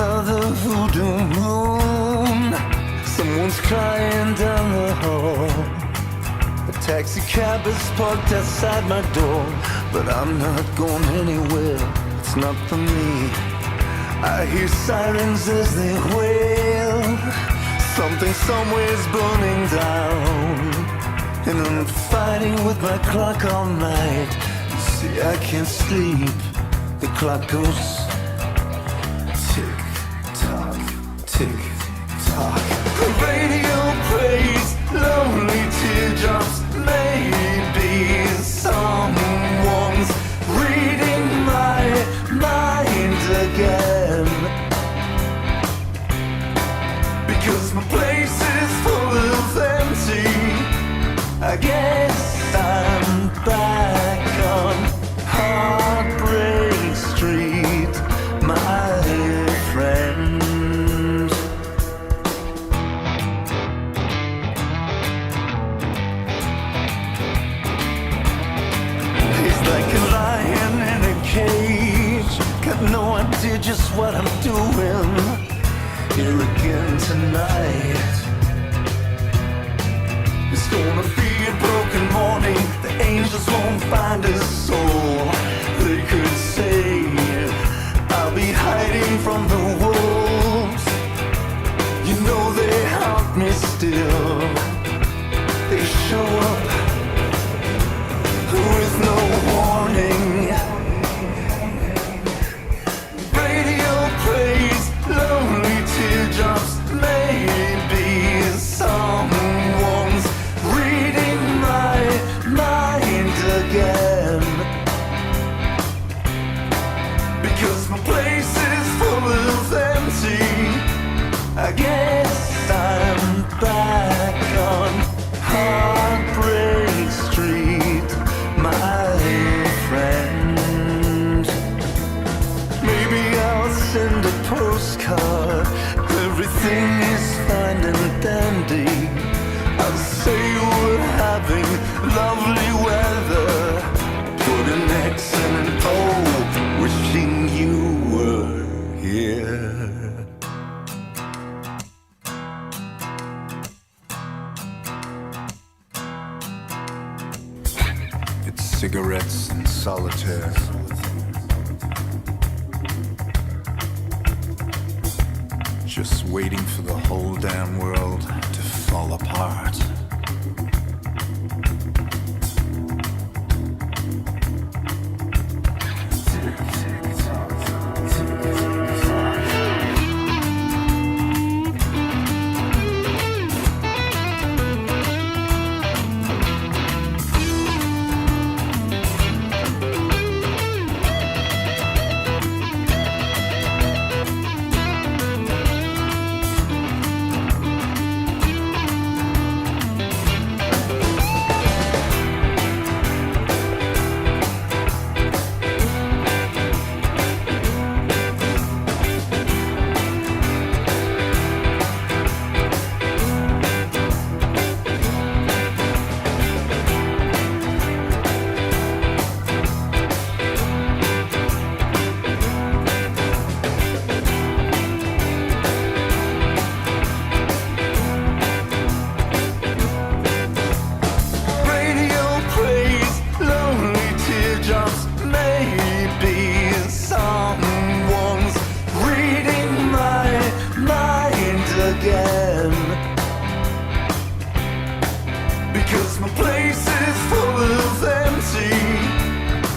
another voodoo moon. Someone's crying down the hall. A taxi cab is parked outside my door, but I'm not going anywhere, it's not for me. I hear sirens as they wail. Something somewhere's burning down, and I'm fighting with my clock all night. See, I can't sleep, the clock goes tick tock, tick tock. The radio plays lonely teardrops. Maybe someone's reading my mind again, because my place is full of empty. I guess I'm back on Heartbreak Street, my friend. He's like a lion in a cage, got no idea just what I'm doing. Here again tonight. It's gonna be a broken morning. The angels won't find his soul. They could say I'll be hiding from the wolves. You know they haunt me still. They show up with no warning. Radio plays lonely teardrops. Maybe someone's reading my mind again, because my place is full of empty. I guess I'm back on Heartbreak Street, my friend. Maybe I'll send a postcard. Everything is fine and dandy. I'll say we're having lovely weather. Put an X and an O, wishing you were here. It's cigarettes and solitaire. Just waiting for the whole damn world to fall apart.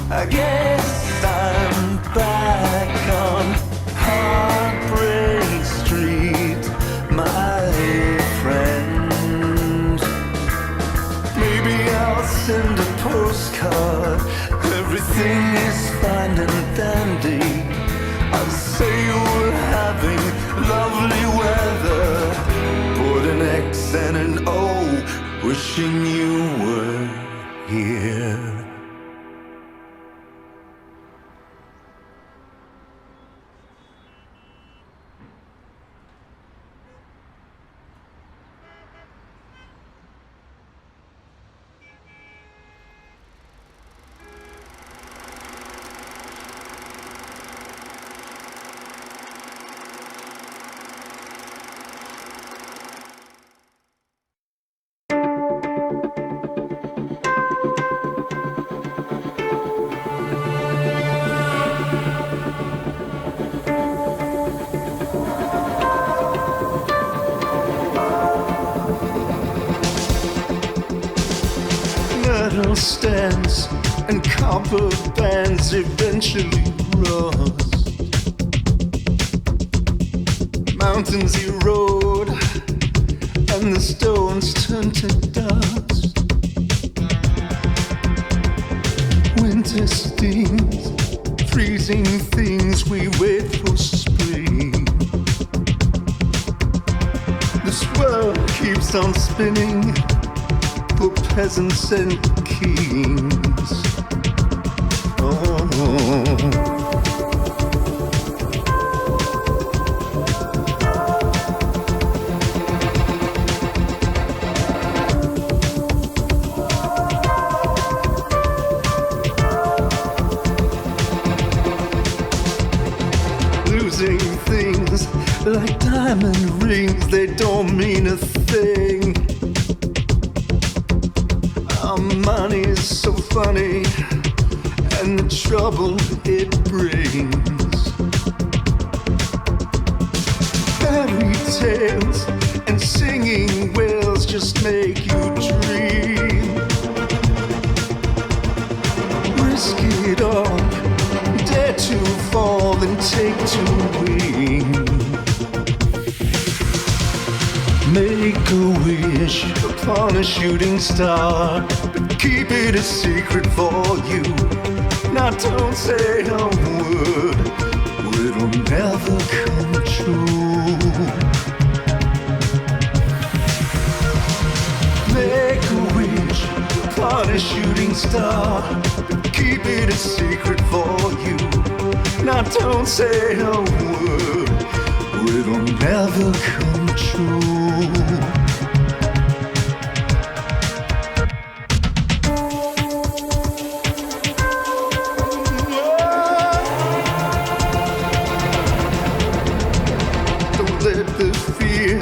I guess I'm back on Heartbreak Street, my friend. Maybe I'll send a postcard. Everything is fine and dandy. I'll say we're having lovely weather. Put an X and an O, wishing you were here. metal stands and copper bands eventually rust. Mountains erode and the stones turn to dust. Winter stings, freezing things, we wait for spring. This world keeps on spinning for peasants and kings. Oh. Things like diamond rings, they don't mean a thing. Our money's so funny, and the trouble it brings. Fairy tales and singing whales just make you dream. Risk it all, dare to fall and take to wing. Make a wish upon a shooting star, but keep it a secret for you. Now don't say a word, or it'll never come true. Make a wish upon a shooting star, but keep it a secret for you. Now don't say a word, or it'll never come true. Don't let the fear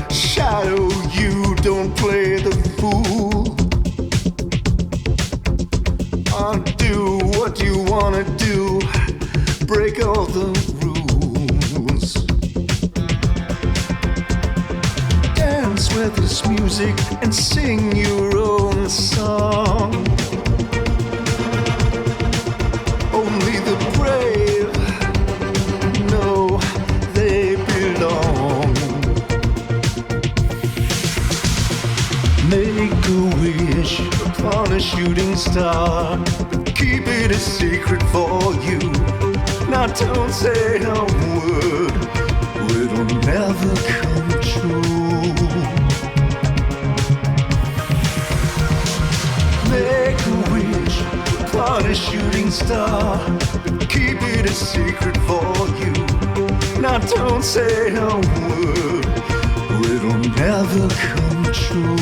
shadow you, don't play the fool. Do what you wanna do, break all the rules. Dance with this music and sing your own song. Only the brave know they belong. Make a wish upon a shooting star, but keep it a secret for you. Now don't say a word, or it'll never come true. Make a wish upon a shooting star, but keep it a secret for you. Now don't say a word, or it'll never come true.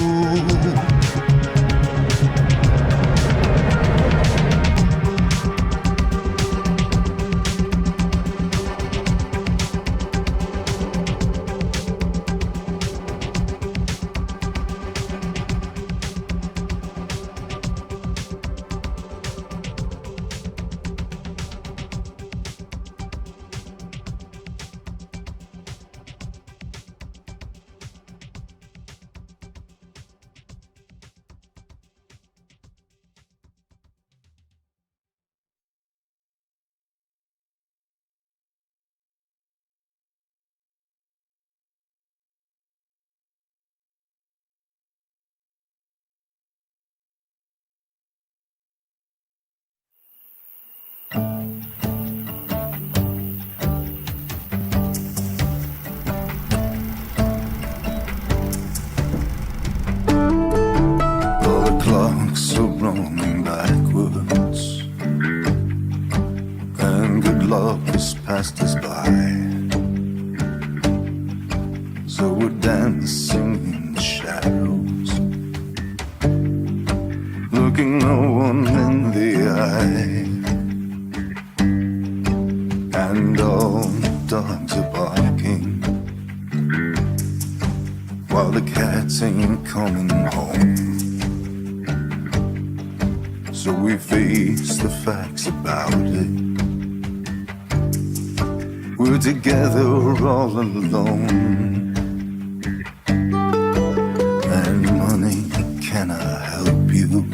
Clocks are running backwards, and good luck has passed us by. So we're dancing in the shadows, looking no one in the eye, and all the dogs are barking while the cats ain't coming home. So we face the facts about it. We're together all alone, and money cannot help you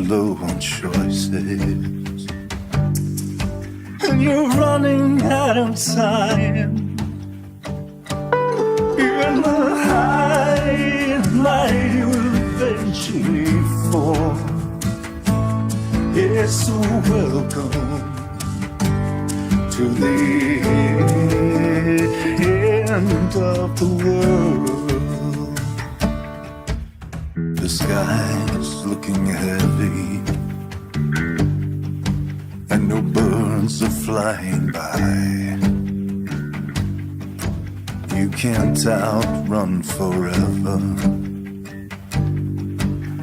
low on choices, and you're running out of time. You're the high and mighty you will eventually fall. Yes, so welcome to the end of the world. The sky's looking heavy, and no birds are flying by. You can't outrun forever,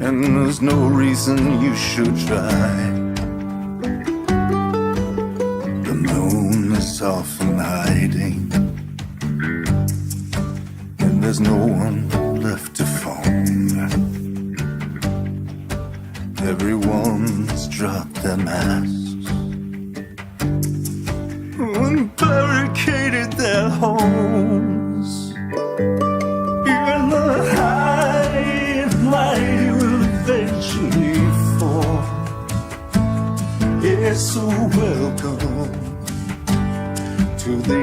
and there's no reason you should try. The moon is often hiding, and there's no one left to phone. Everyone's dropped their masks and barricaded their homes. You're the high and mighty will eventually fall. Yes, so welcome to the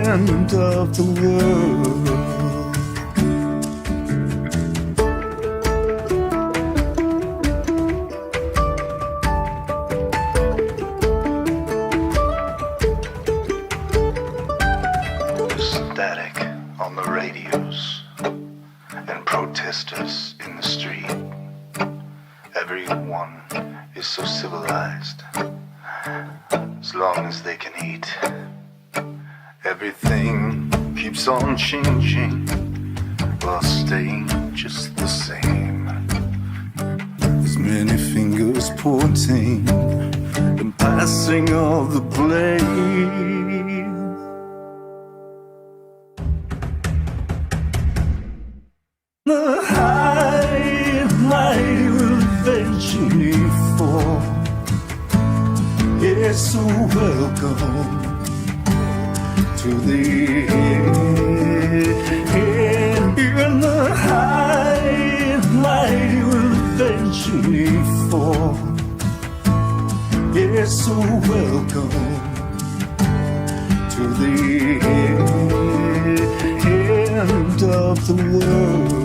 end of the world. Static on the radios and protesters in the street. Everyone is so civilized as long as they can eat. Everything keeps on changing while staying just the same. As many fingers pointing and passing all the blame. The high and mighty will eventually fall. Yes, so welcome to the end. Even the high and mighty will eventually fall. Yes, so welcome to the end of the world.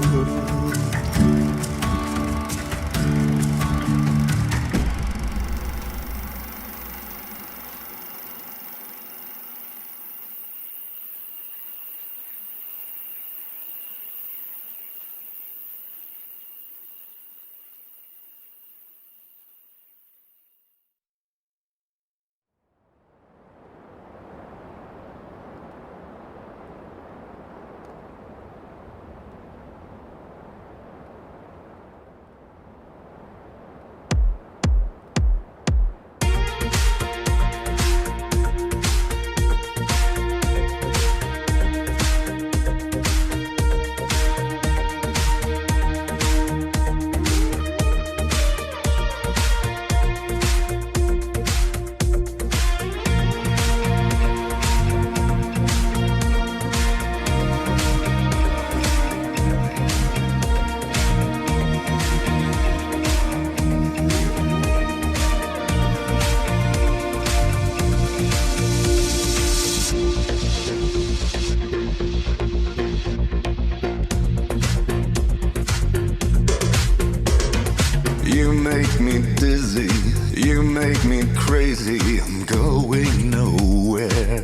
You make me dizzy, you make me crazy, I'm going nowhere.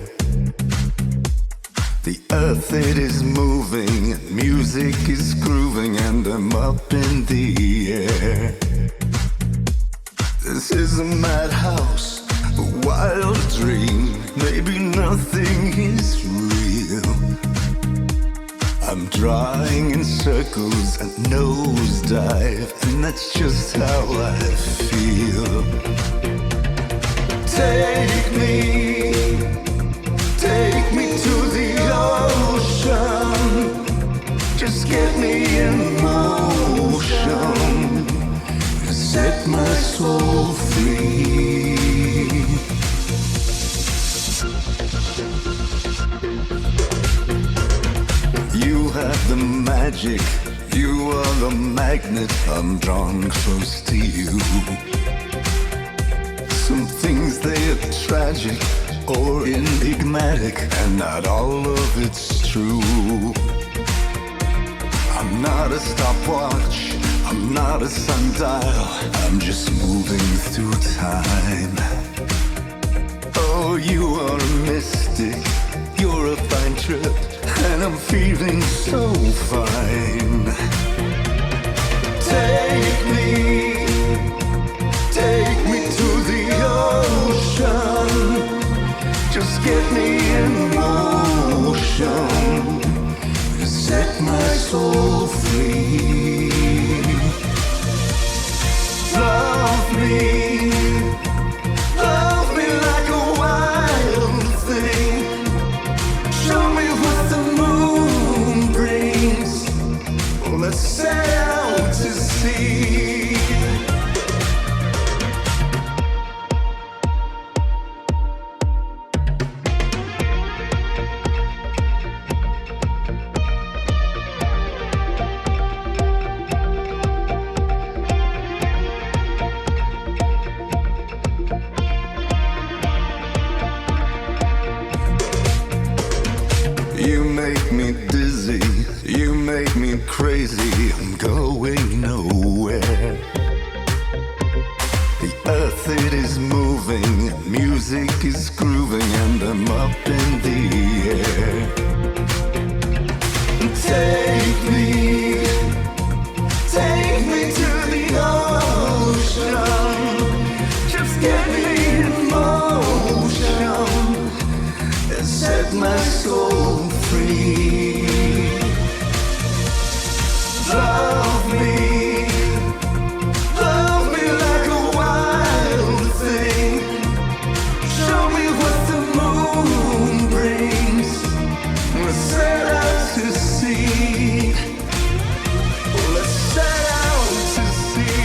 The earth, it is moving, and music is grooving, and I'm up in the air. This is a madhouse, a wild dream, maybe nothing is real. I'm drawing in circles and nosedive, and that's just how I feel. Take me to the ocean. Just get me in motion, set my soul free. You have the magic, You are the magnet, I'm drawn close to you. Some things they are tragic or enigmatic, and not all of it's true. I'm not a stopwatch, I'm not a sundial, I'm just moving through time. Oh, you are a mystic, you're a fine trip, and I'm feeling so fine. Take me to the ocean. Just get me in motion. Set my soul free. Love me like a wild thing. Show me what the moon brings. Oh, let's set out to sea. You make me dizzy, you make me crazy, I'm going nowhere. The earth, it is moving, music is grooving, and I'm up in the air. Take me to the ocean. Just get me in motion and set my soul free. Love me like a wild thing. Show me what the moon brings. Let's set out to sea. Let's set out to sea.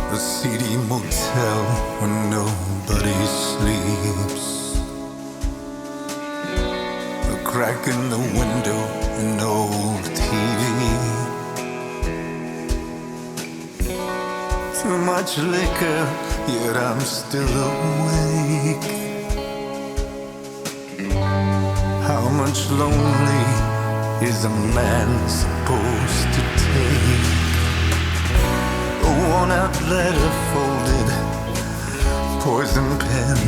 The seedy motel where nobody sleeps. A crack in the window, an old TV. Too much liquor, yet I'm still awake. How much lonely is a man supposed to take? A worn-out letter folded, poison pen.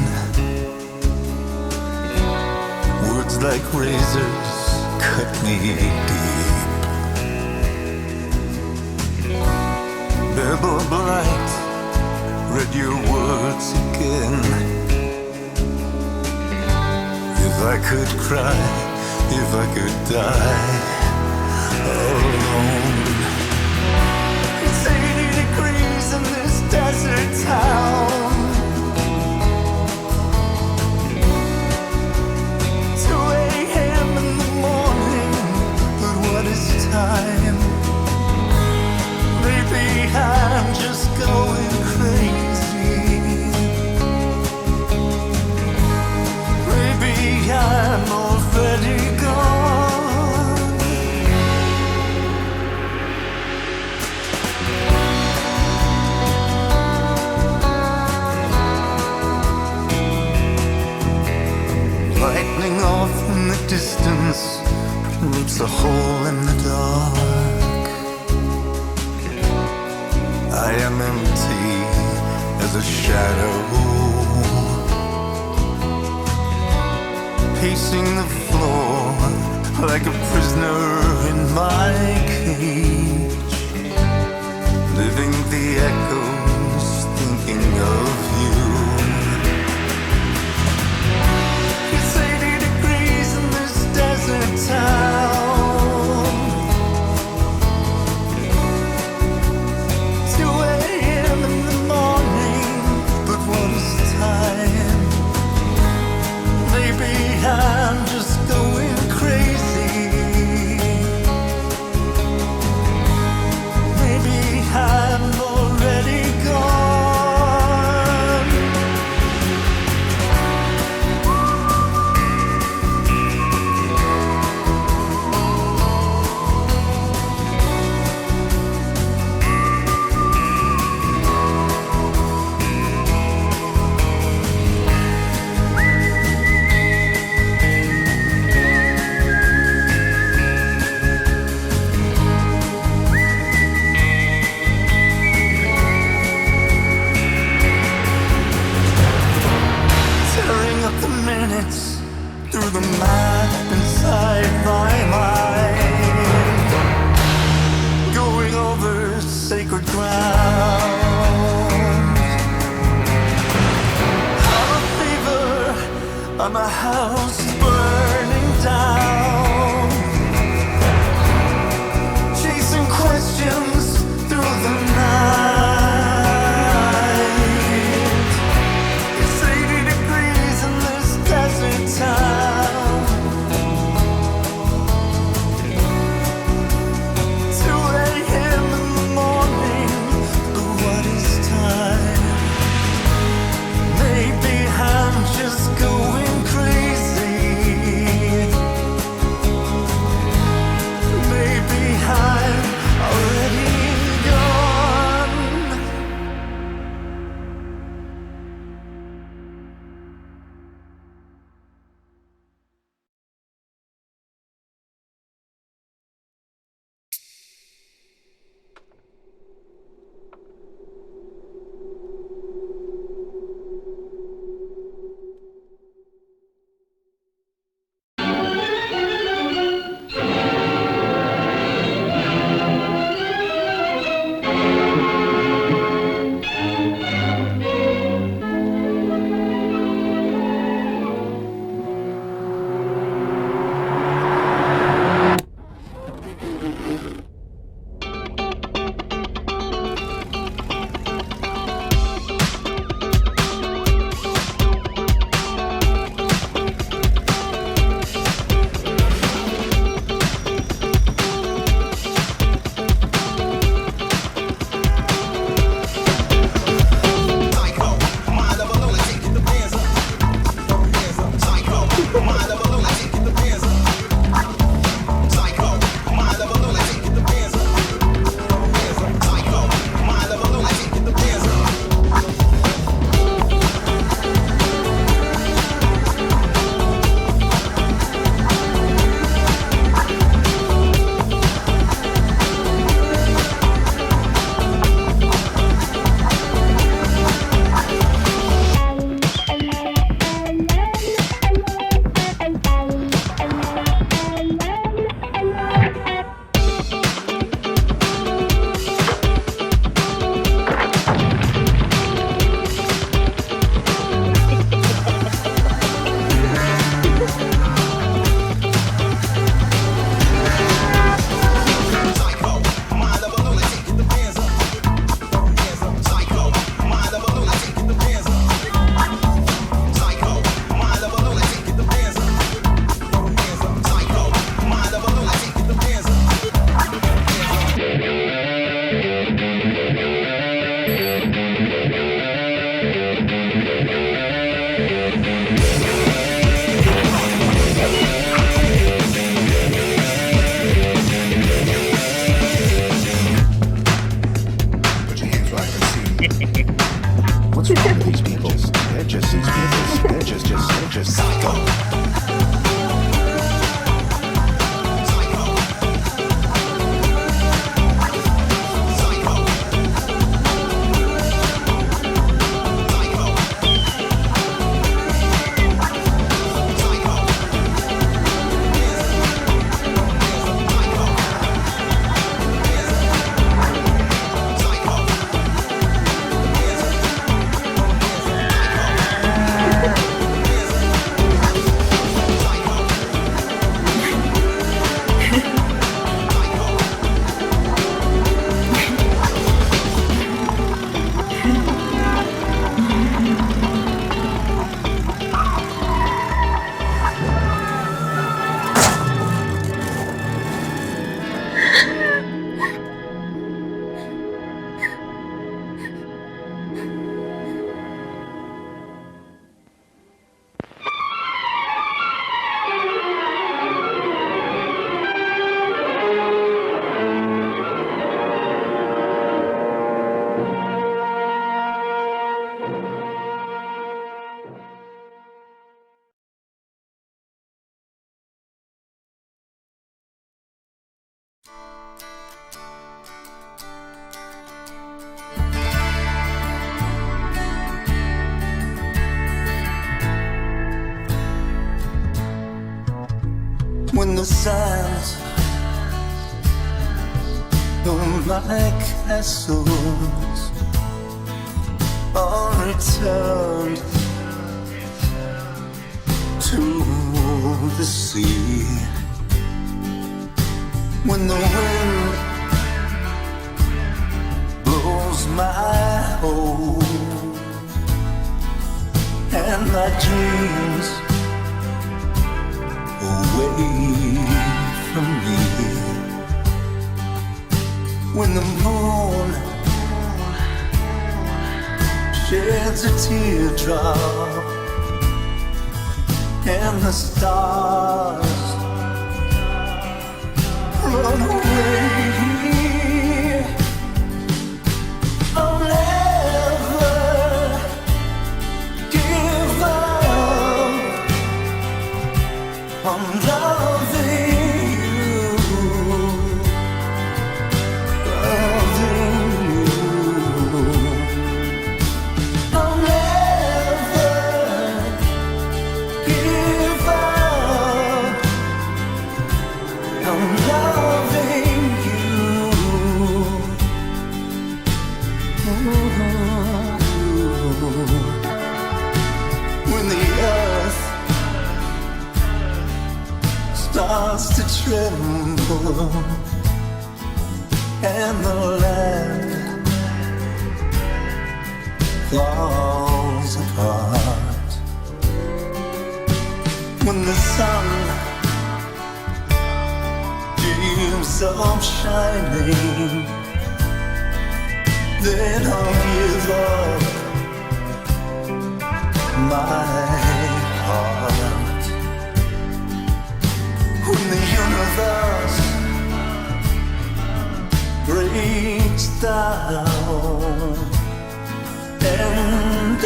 Words like razors cut me deep. Pebble blight, read your words again. If I could cry, if I could die alone. It's 80 degrees in this desert town. 2 a.m. in the morning, but what is time? Maybe I'm just going crazy. Maybe I'm already gone. Lightning off in the distance, roots a hole in the dark. am empty as a shadow, pacing the floor like a prisoner in my cage, living the echoes, thinking of you. It's 80 degrees in this desert town. 2 a.m. in the morning, but what is time? Maybe I'm just going crazy. Maybe I'm already gone. Tearing up the minutes through the map inside my mind, going over sacred ground. I'm a fever, I'm a house burning down, chasing questions through the night. It's 80 degrees in this desert town. 2 a.m. in the morning, but what is time? Maybe I'm just going crazy. Maybe I'm already gone. when the sands of my castles are returned to the sea, when the wind blows my hope and my dreams away from me, when the moon sheds a teardrop and the stars run away, I'll never give up on loving you, loving you. I'll never give up on loving you. When the earth starts to tremble and the land falls apart, when the sun keeps on shining, then I'll give up my heart. When the universe breaks down and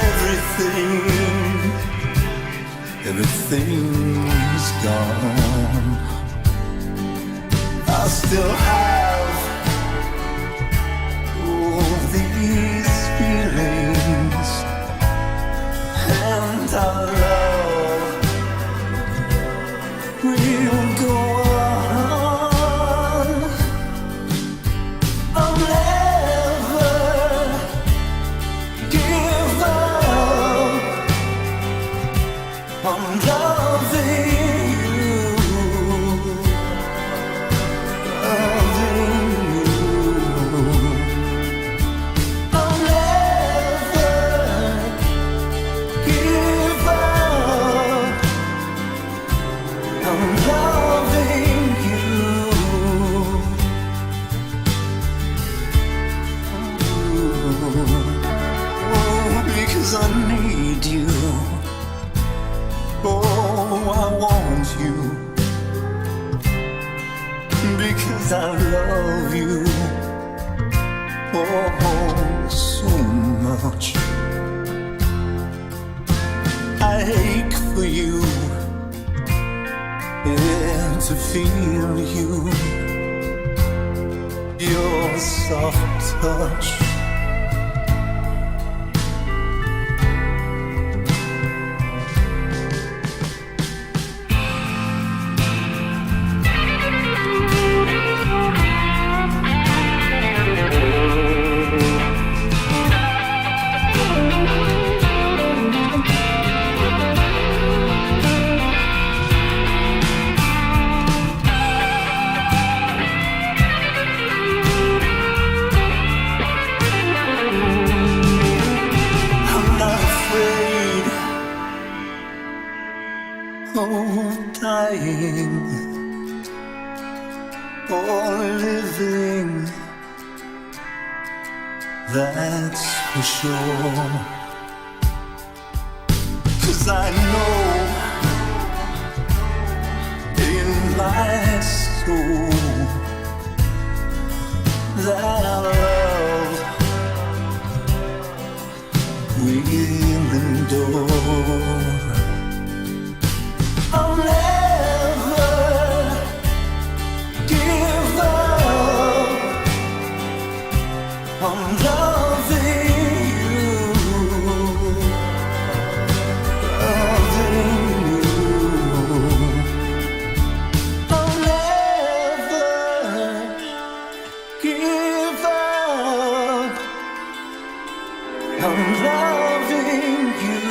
everything's gone, I still have all these feelings, and our love will go on. I'll never give up on loving you, loving you. I'll never give up on loving you. Oh, because I need you. Oh, I want you, because I love you, oh, so much. I ache for you, yeah, to feel you, your soft touch. Oh, dying or living, that's for sure. 'Cause I know in my soul that our love will endure. I'll never give up on loving you, loving you. loving you.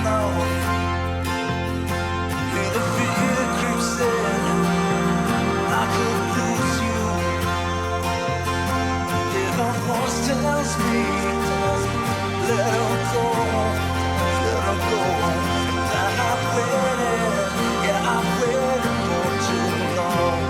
enough. Hear the fear creeps in. I could lose you. Yeah, a voice tells me, let her go, let her go. And I've waited, yeah, I've waited for too long.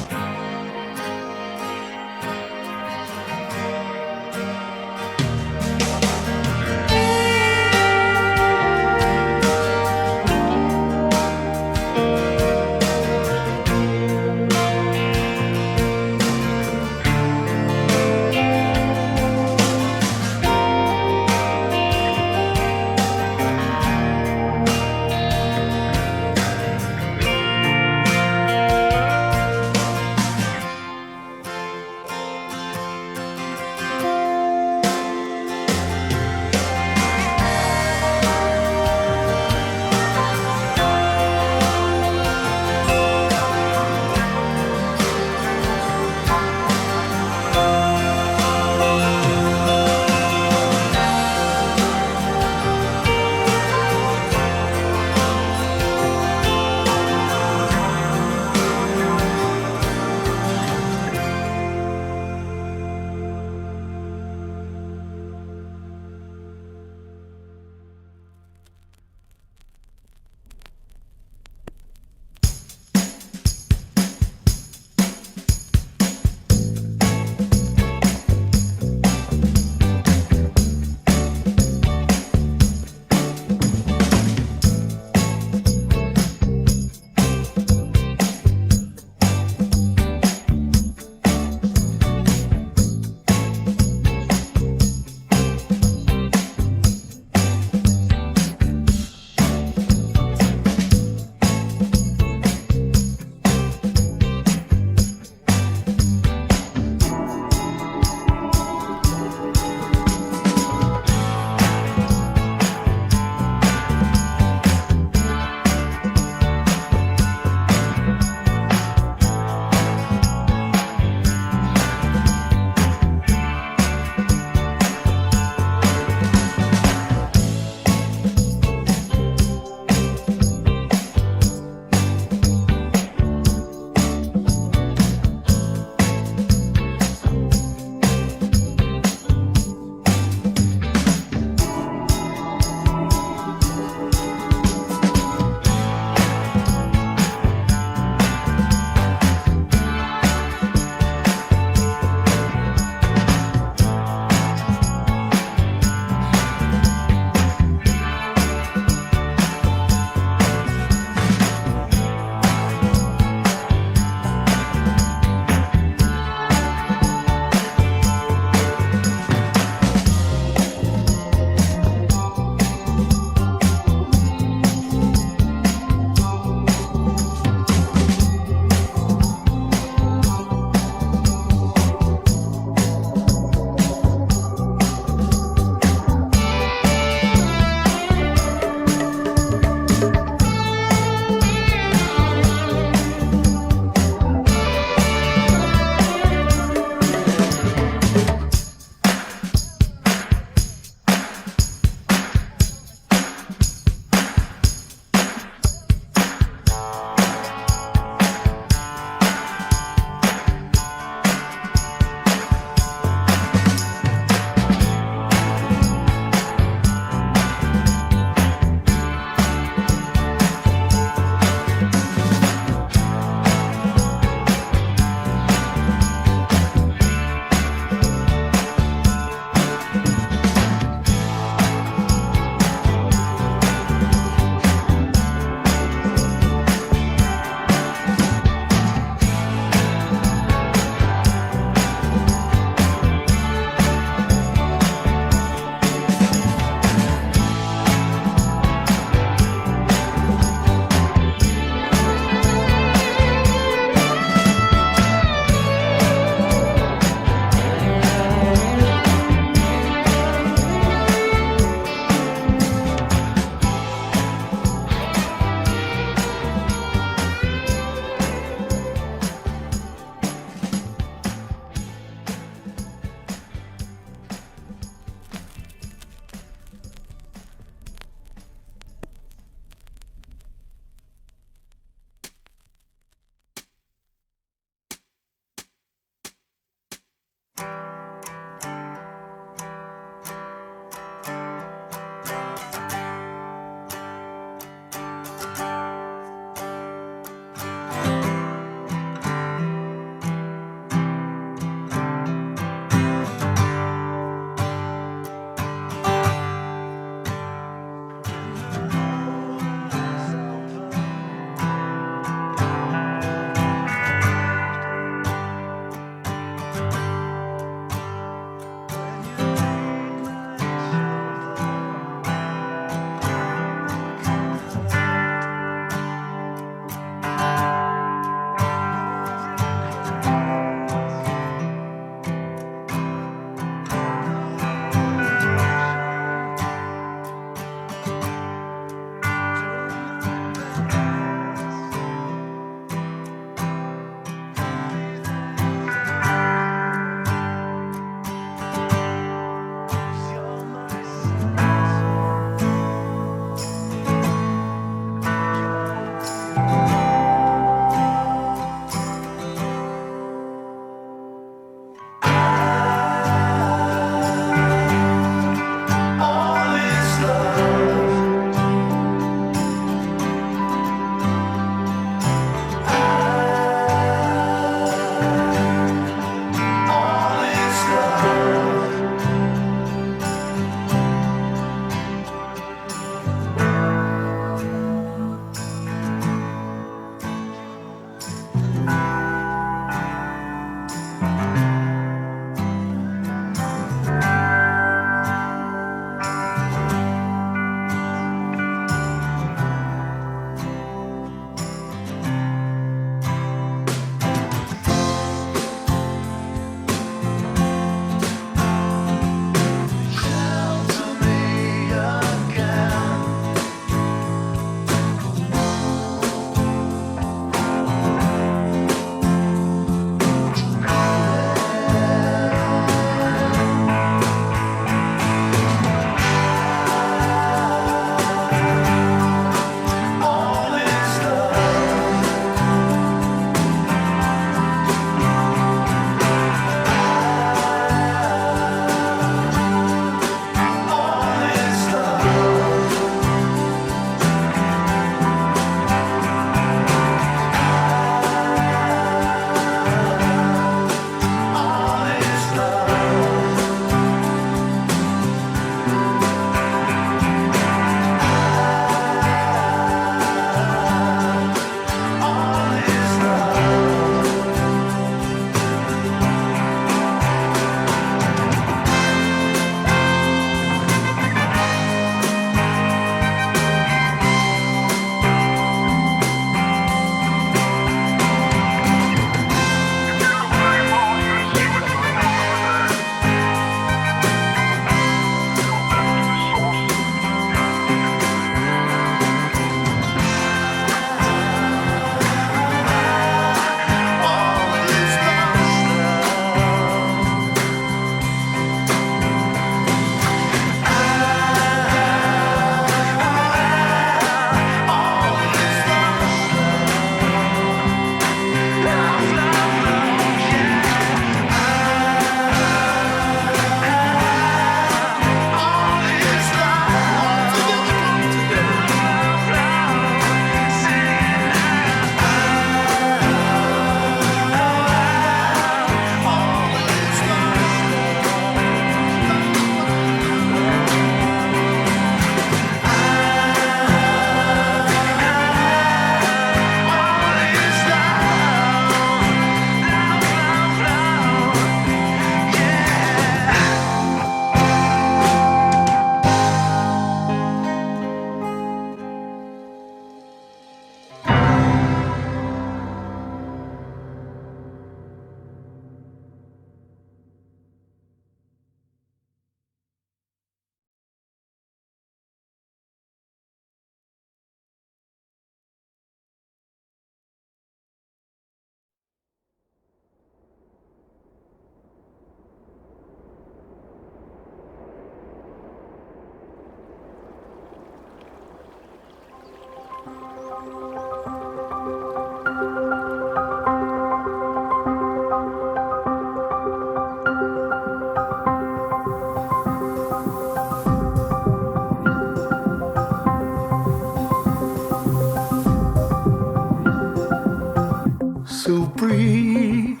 So breathe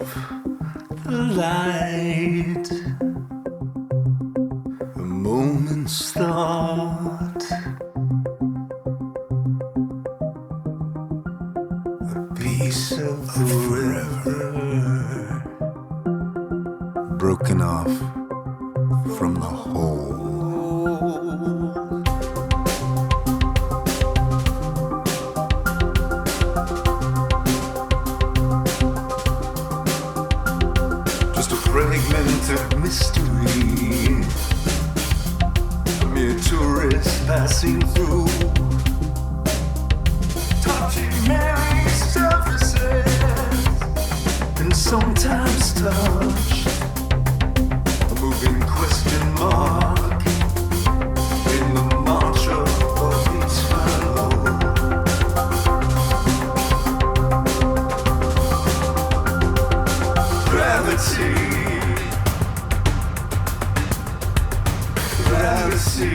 the light, a moment's thought, a piece of the river, broken off from the whole. Fragmented mystery, a mere tourist passing through, touching many surfaces, and sometimes touched, a moving question mark in the mantra of eternal. Gravity. Gravity.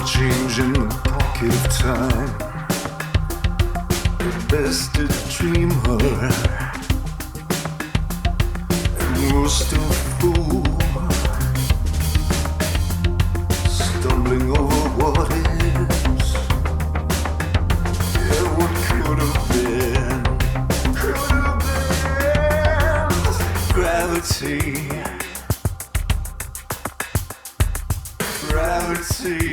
Change in the pocket of time, at best a dreamer, at worst a fool, stumbling over what is, yeah, what could have been, gravity, gravity.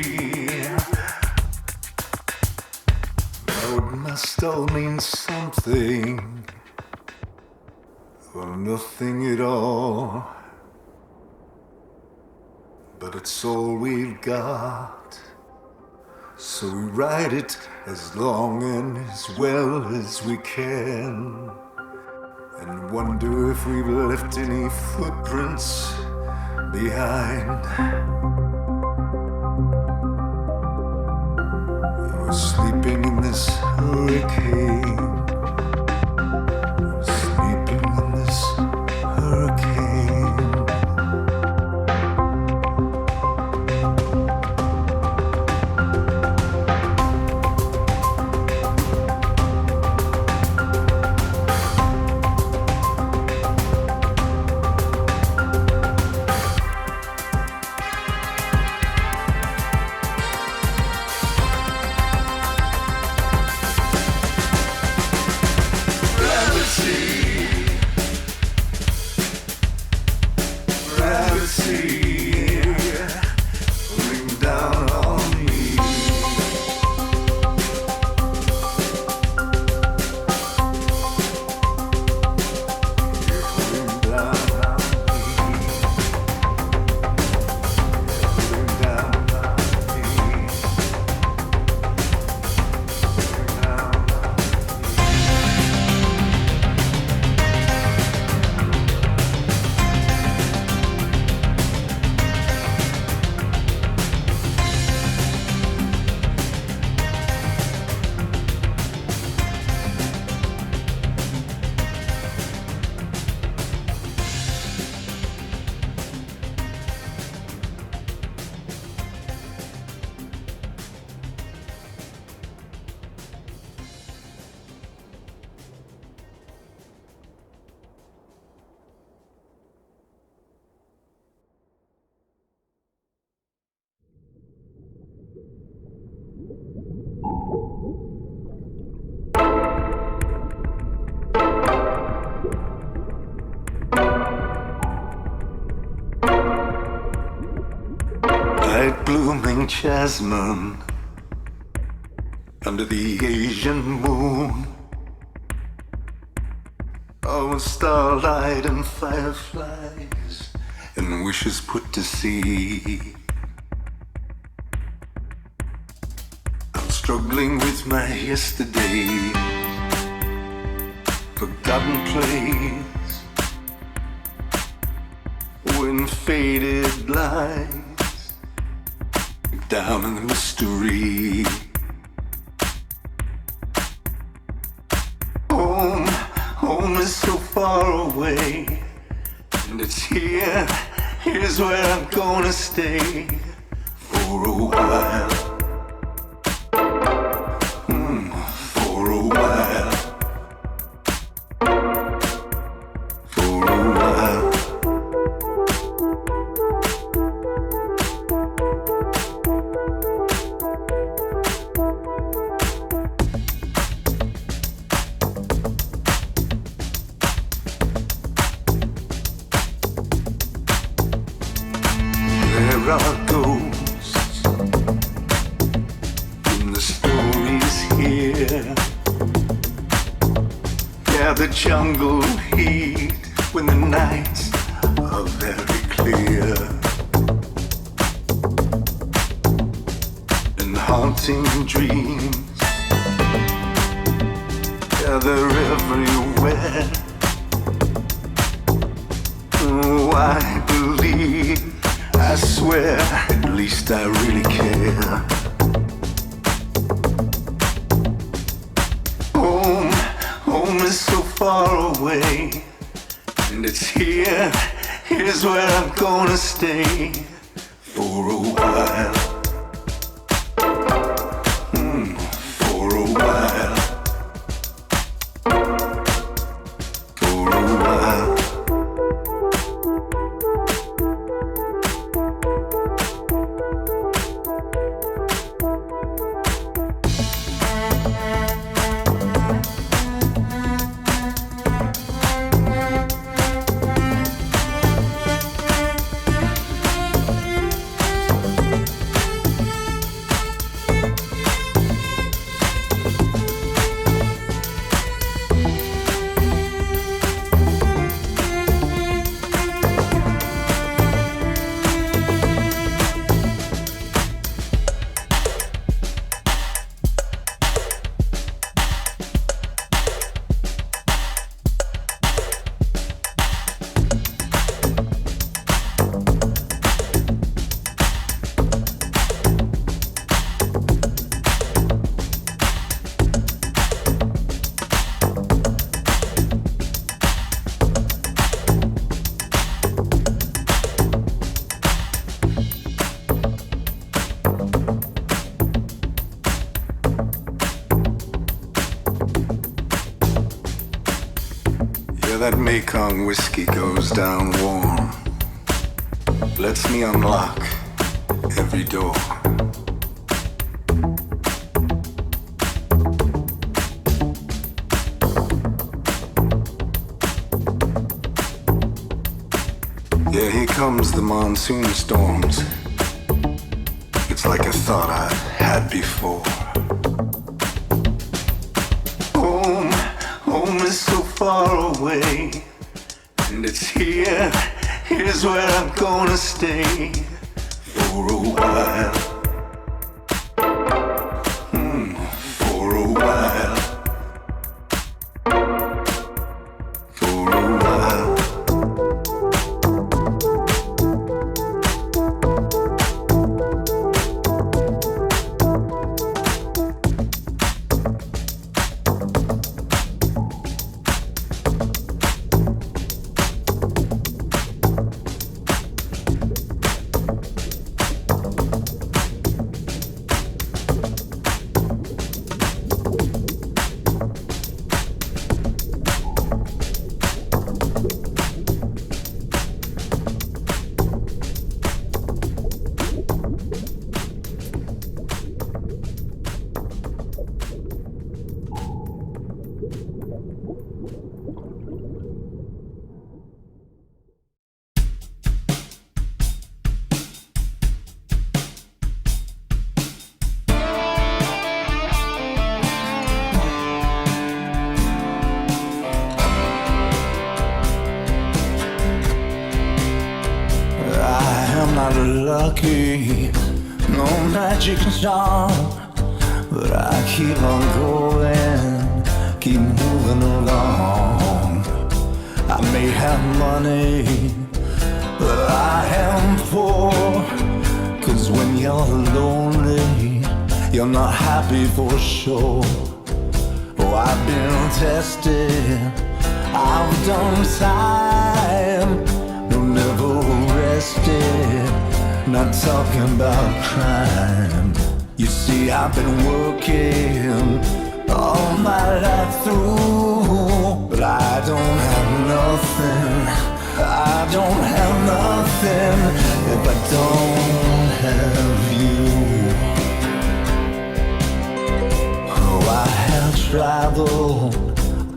I would must all mean something, or nothing at all. But it's all we've got, so we write it as long and as well as we can, and wonder if we've left any footprints behind. We're sleeping in this hurricane, sleeping in this hurricane. Bright blooming jasmine under the Asian moon. Oh, starlight and fireflies and wishes put to sea. I'm struggling with my yesterday, forgotten place, when faded lights down in the mystery. Home is so far away, and it's here's where I'm gonna stay for a while. For a while. For a while. There are ghosts in the stories here. Yeah, the jungle heat when the nights are very clear, and haunting dreams, yeah, they're everywhere. Oh, I believe, I swear, at least I really care. Home is so far away, and it's here's where I'm gonna stay for a while. For a while. For a while. where that Mekong whiskey goes down warm lets me unlock every door. Yeah, here comes the monsoon storms. It's like a thought I've had before. Home is so far away, and it's here's where I'm gonna stay for a while. For a while. For a while. Lucky, no magic charm, but I keep on going, keep moving along. I may have money, but I am poor, 'cause when you're lonely, you're not happy for sure. Oh, I've been tested, I've done time, no, never rested. Not talking about crime. You see, I've been working all my life through, but I don't have nothing. I don't have nothing if I don't have you. Oh, I have traveled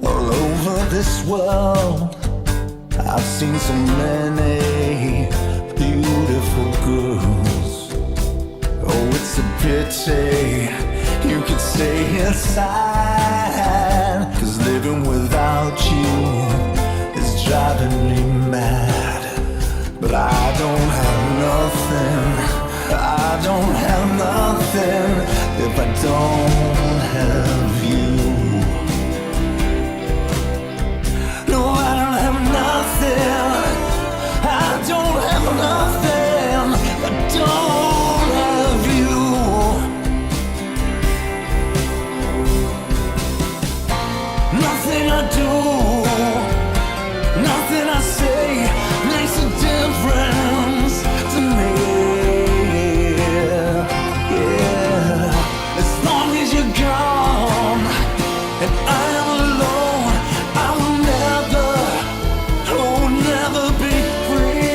all over this world. I've seen so many beautiful girls. Oh, it's a pity, you could say it's sad, 'cause living without you is driving me mad. But I don't have nothing, I don't have nothing if I don't have you. No, I don't have nothing, I don't have nothing, I don't have you. Nothing I do, nothing I say makes a difference to me. Yeah, as long as you're gone and I am alone, I will never be free.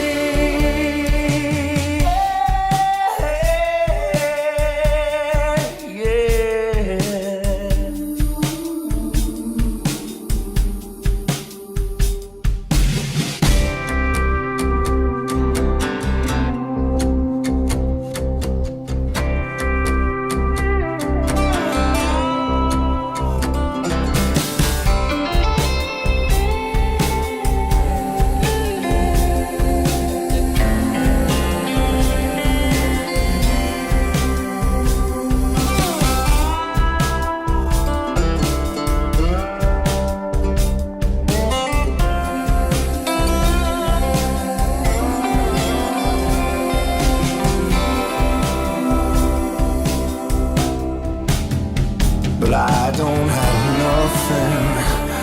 But I don't have nothing,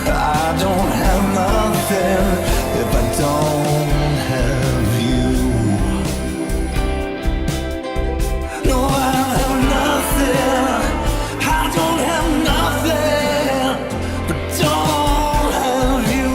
I don't have nothing if I don't have you. No, I don't have nothing, I don't have nothing, but don't have you.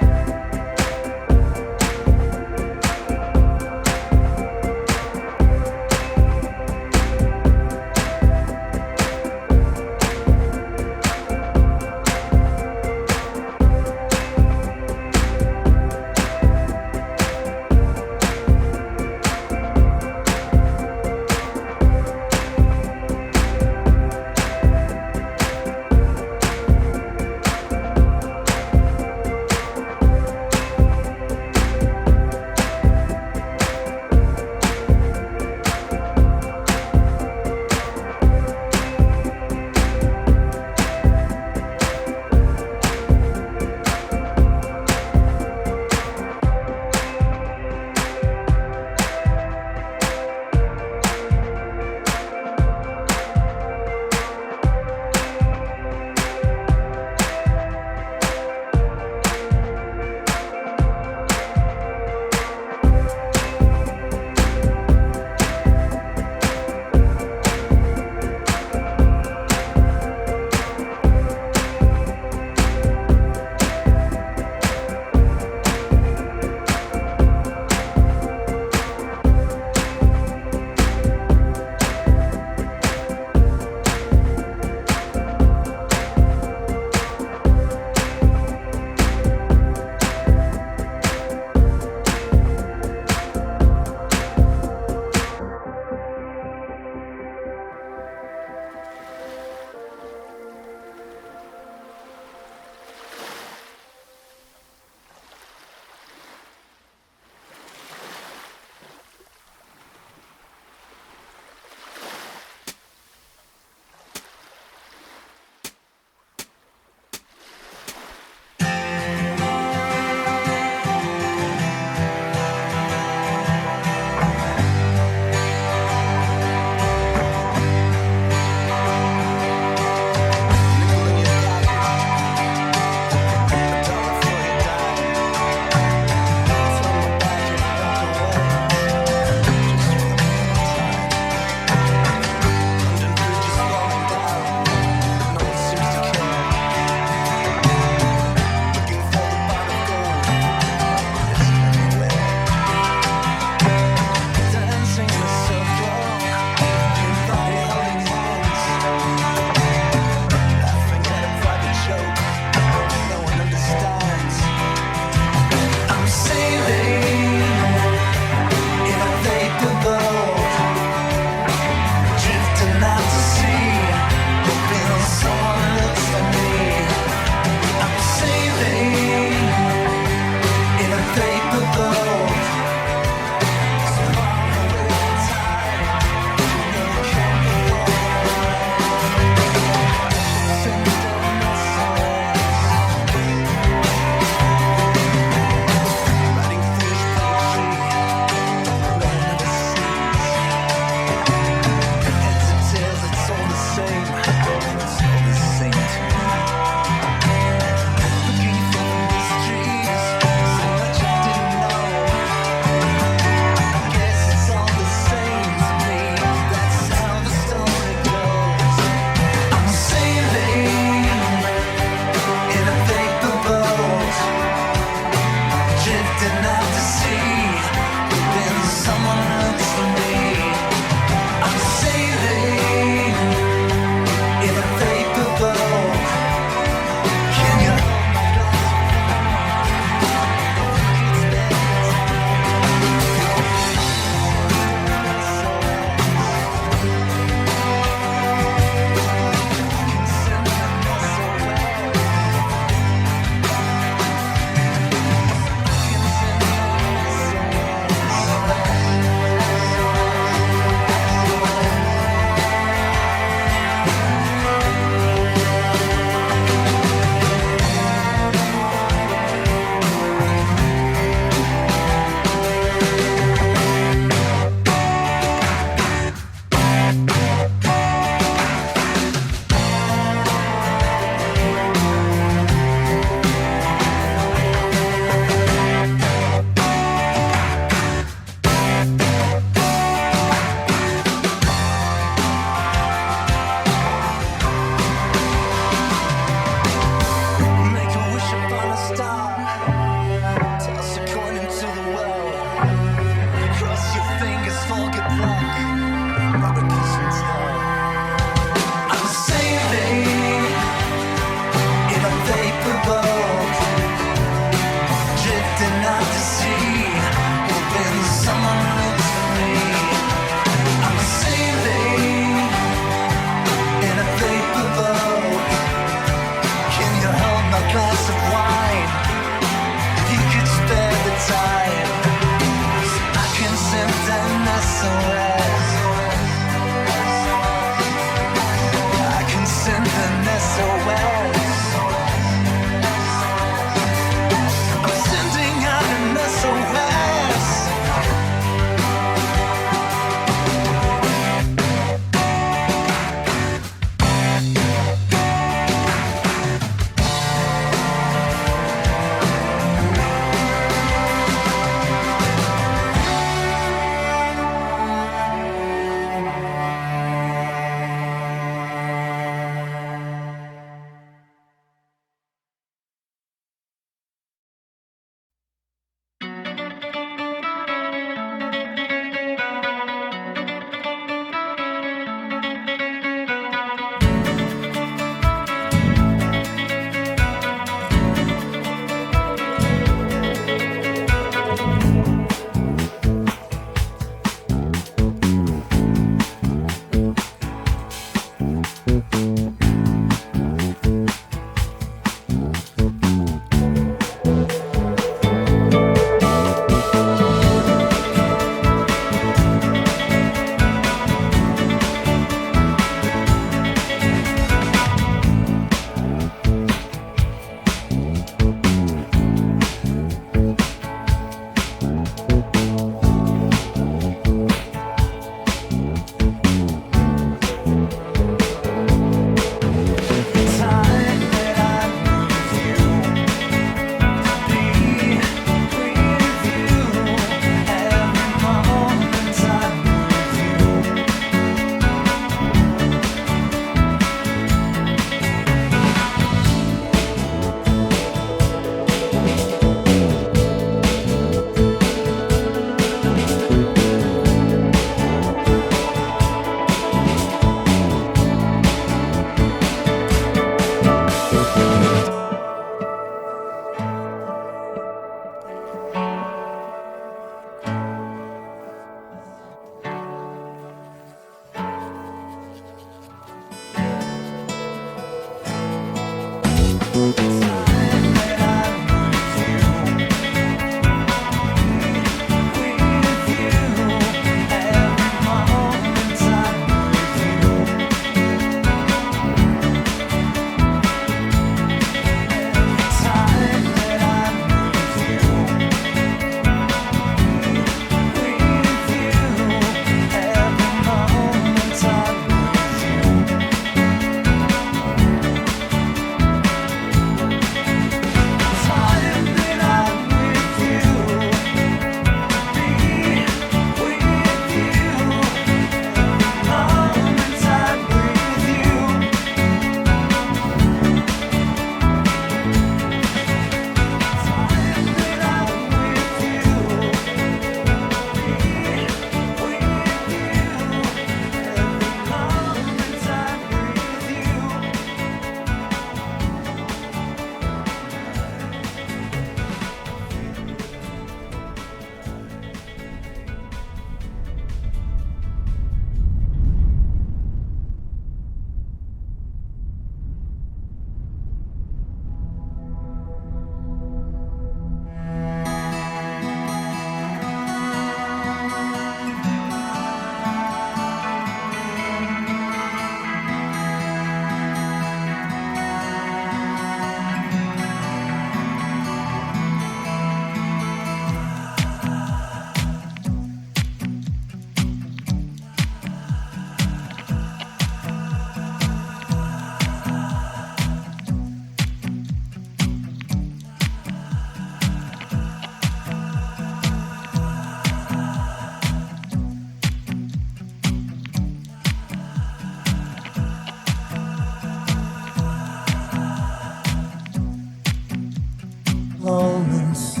moments.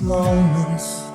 Moments.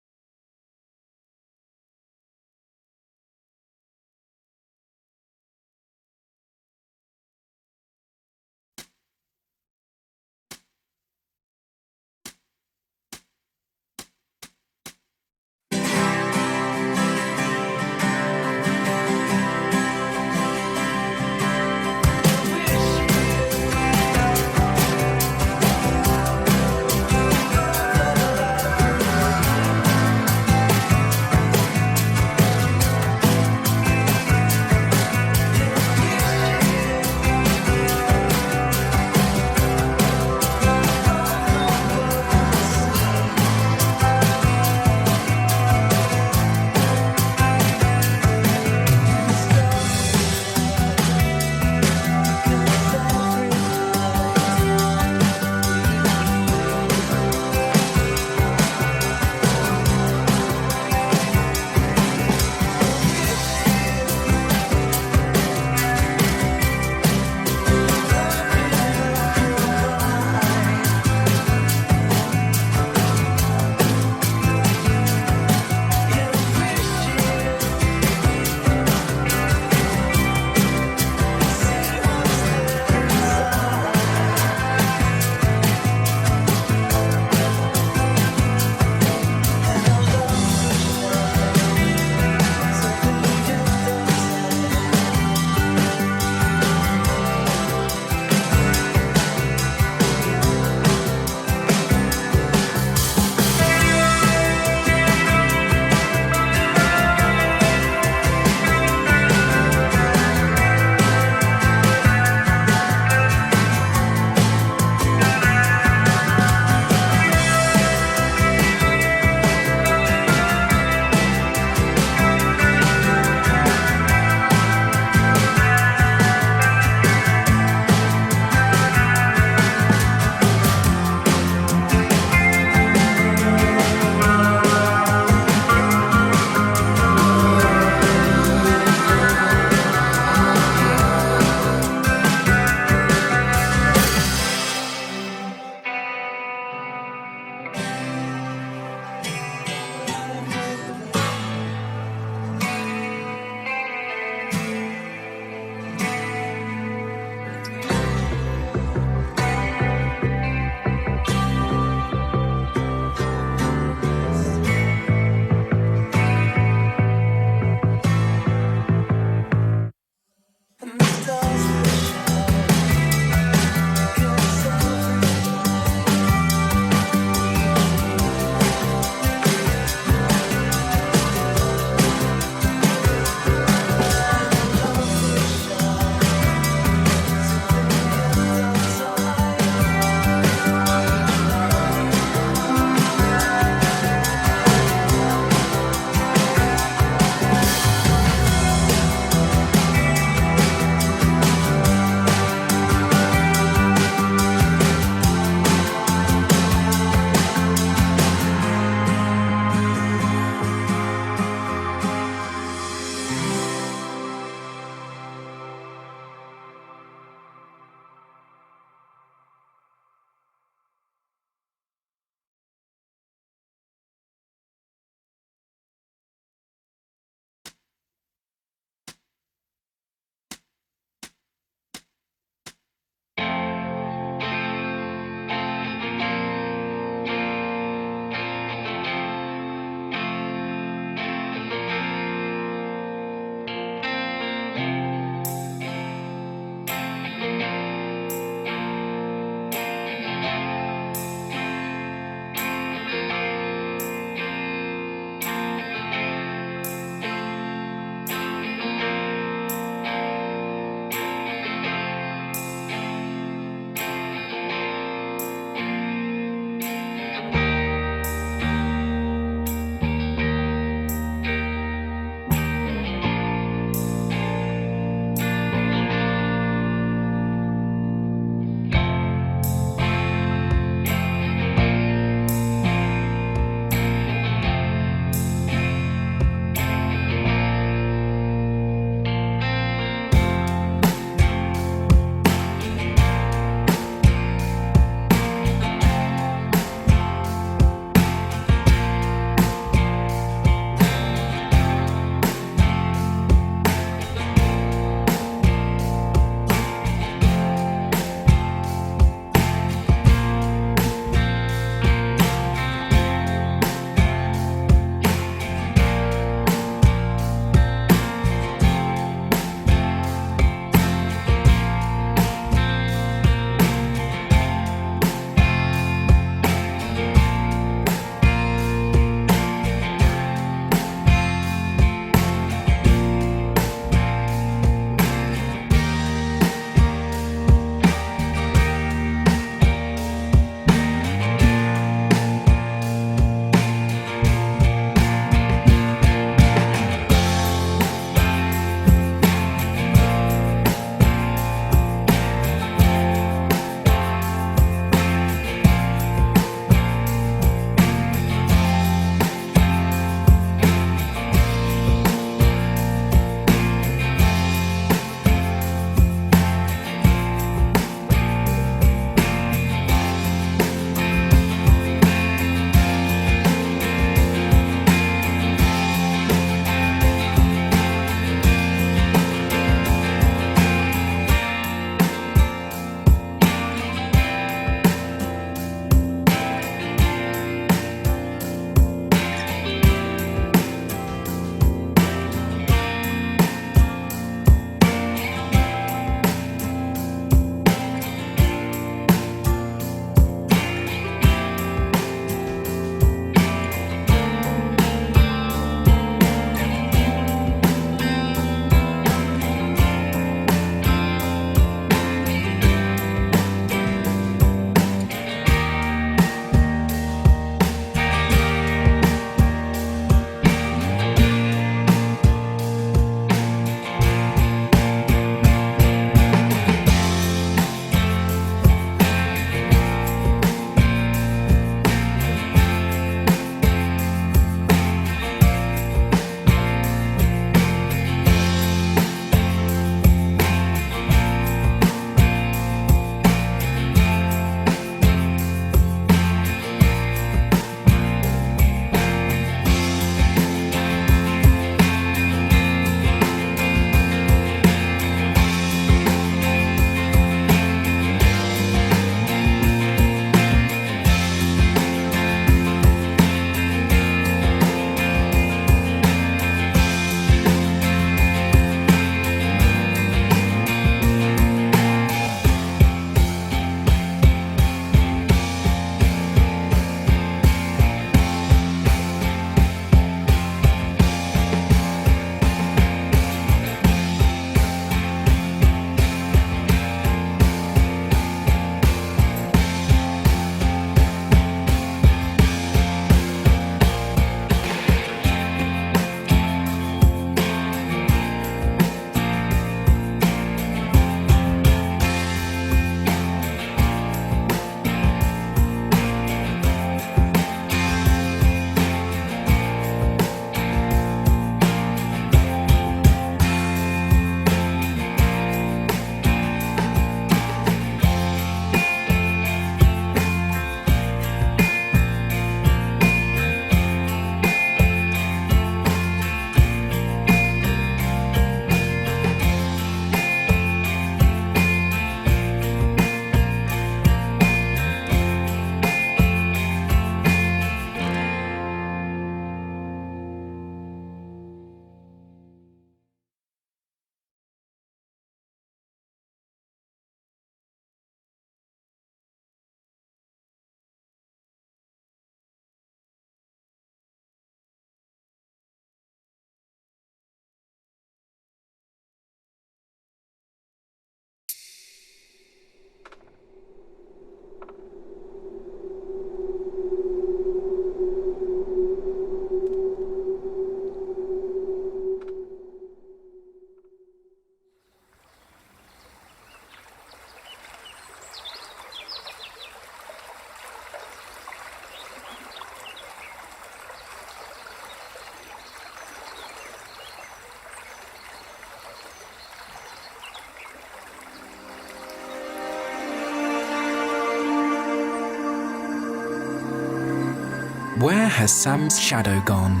Where Has Sam's Shadow Gone?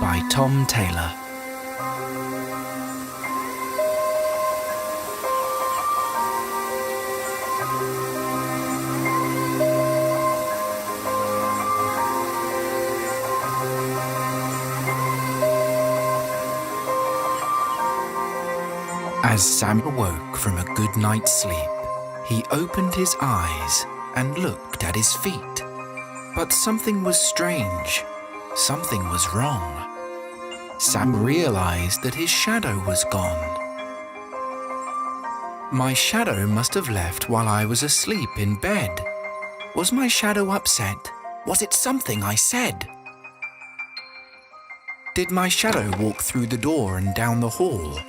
By Tom Taylor. As Sam awoke from a good night's sleep, he opened his eyes and looked at his feet. But something was strange. Something was wrong. Sam realized that his shadow was gone. My shadow must have left while I was asleep in bed. Was my shadow upset? Was it something I said? Did my shadow walk through the door and down the hall?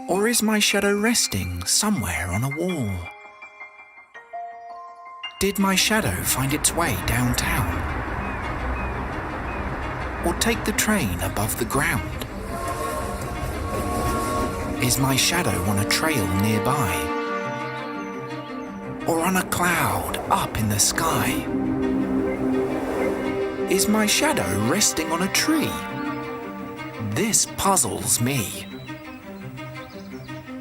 Or is my shadow resting somewhere on a wall? Did my shadow find its way downtown? Or take the train above the ground? Is my shadow on a trail nearby? Or on a cloud up in the sky? Is my shadow resting on a tree? This puzzles me.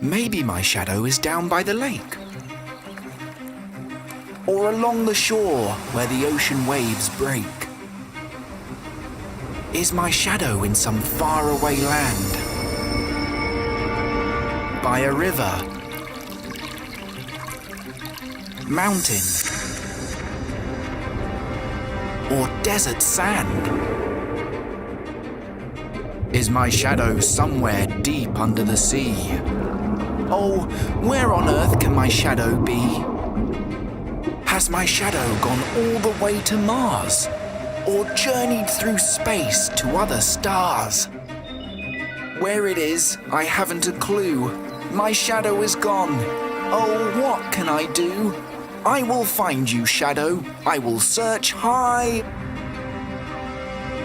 Maybe my shadow is down by the lake. Or along the shore where the ocean waves break. Is my shadow in some faraway land? By a river? Mountain? Or desert sand? Is my shadow somewhere deep under the sea? Oh, where on earth can my shadow be? Has my shadow gone all the way to Mars? Or journeyed through space to other stars? Where it is, I haven't a clue. My shadow is gone. Oh, what can I do? I will find you, shadow. I will search high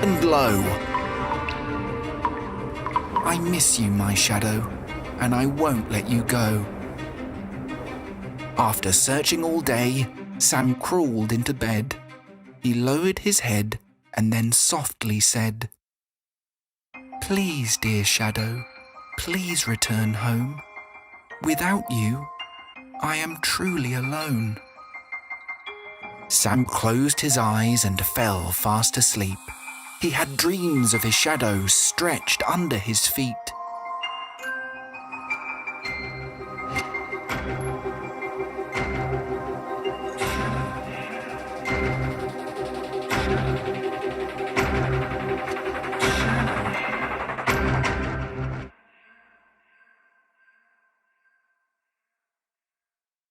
and low. I miss you, my shadow, and I won't let you go. After searching all day, Sam crawled into bed. He lowered his head and then softly said, "Please, dear shadow, please return home. Without you, I am truly alone." Sam closed his eyes and fell fast asleep. He had dreams of his shadow stretched under his feet.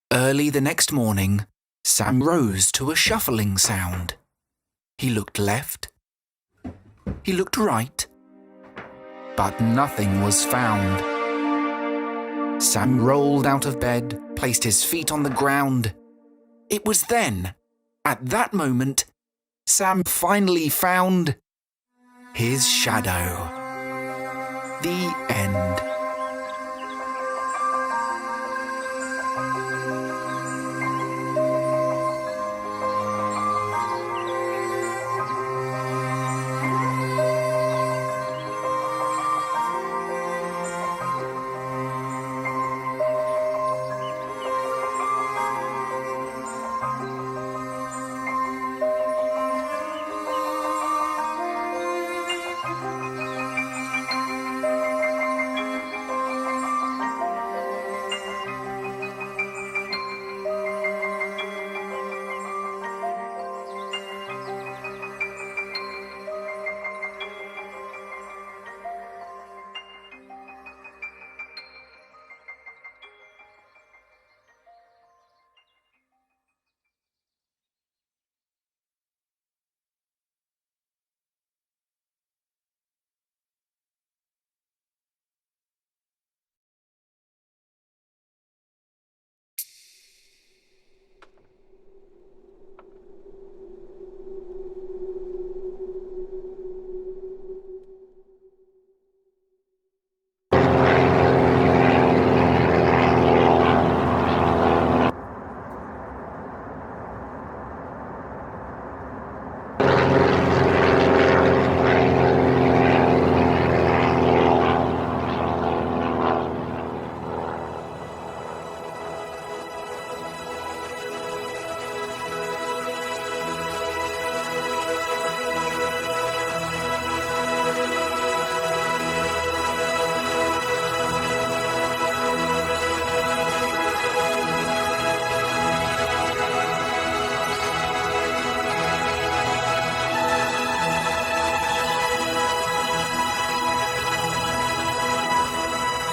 Early the next morning, Sam rose to a shuffling sound. He looked left. He looked right. But nothing was found. Sam rolled out of bed, placed his feet on the ground. It was then, at that moment, Sam finally found his shadow. The end.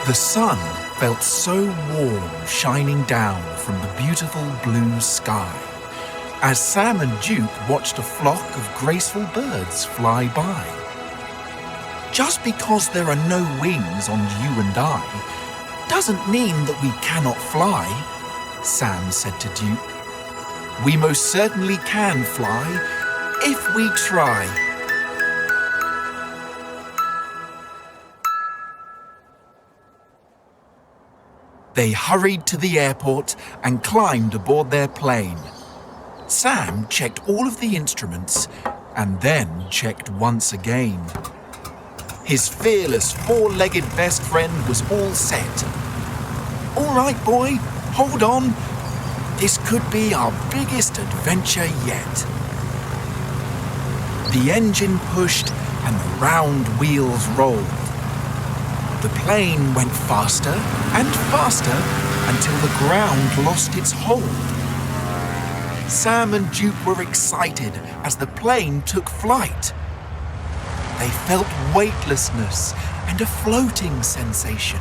The sun felt so warm shining down from the beautiful blue sky as Sam and Duke watched a flock of graceful birds fly by. Just because there are no wings on you and I doesn't mean that we cannot fly, Sam said to Duke. We most certainly can fly if we try. They hurried to the airport and climbed aboard their plane. Sam checked all of the instruments and then checked once again. His fearless four-legged best friend was all set. All right, boy, hold on. This could be our biggest adventure yet. The engine pushed and the round wheels rolled. The plane went faster and faster until the ground lost its hold. Sam and Duke were excited as the plane took flight. They felt weightlessness and a floating sensation,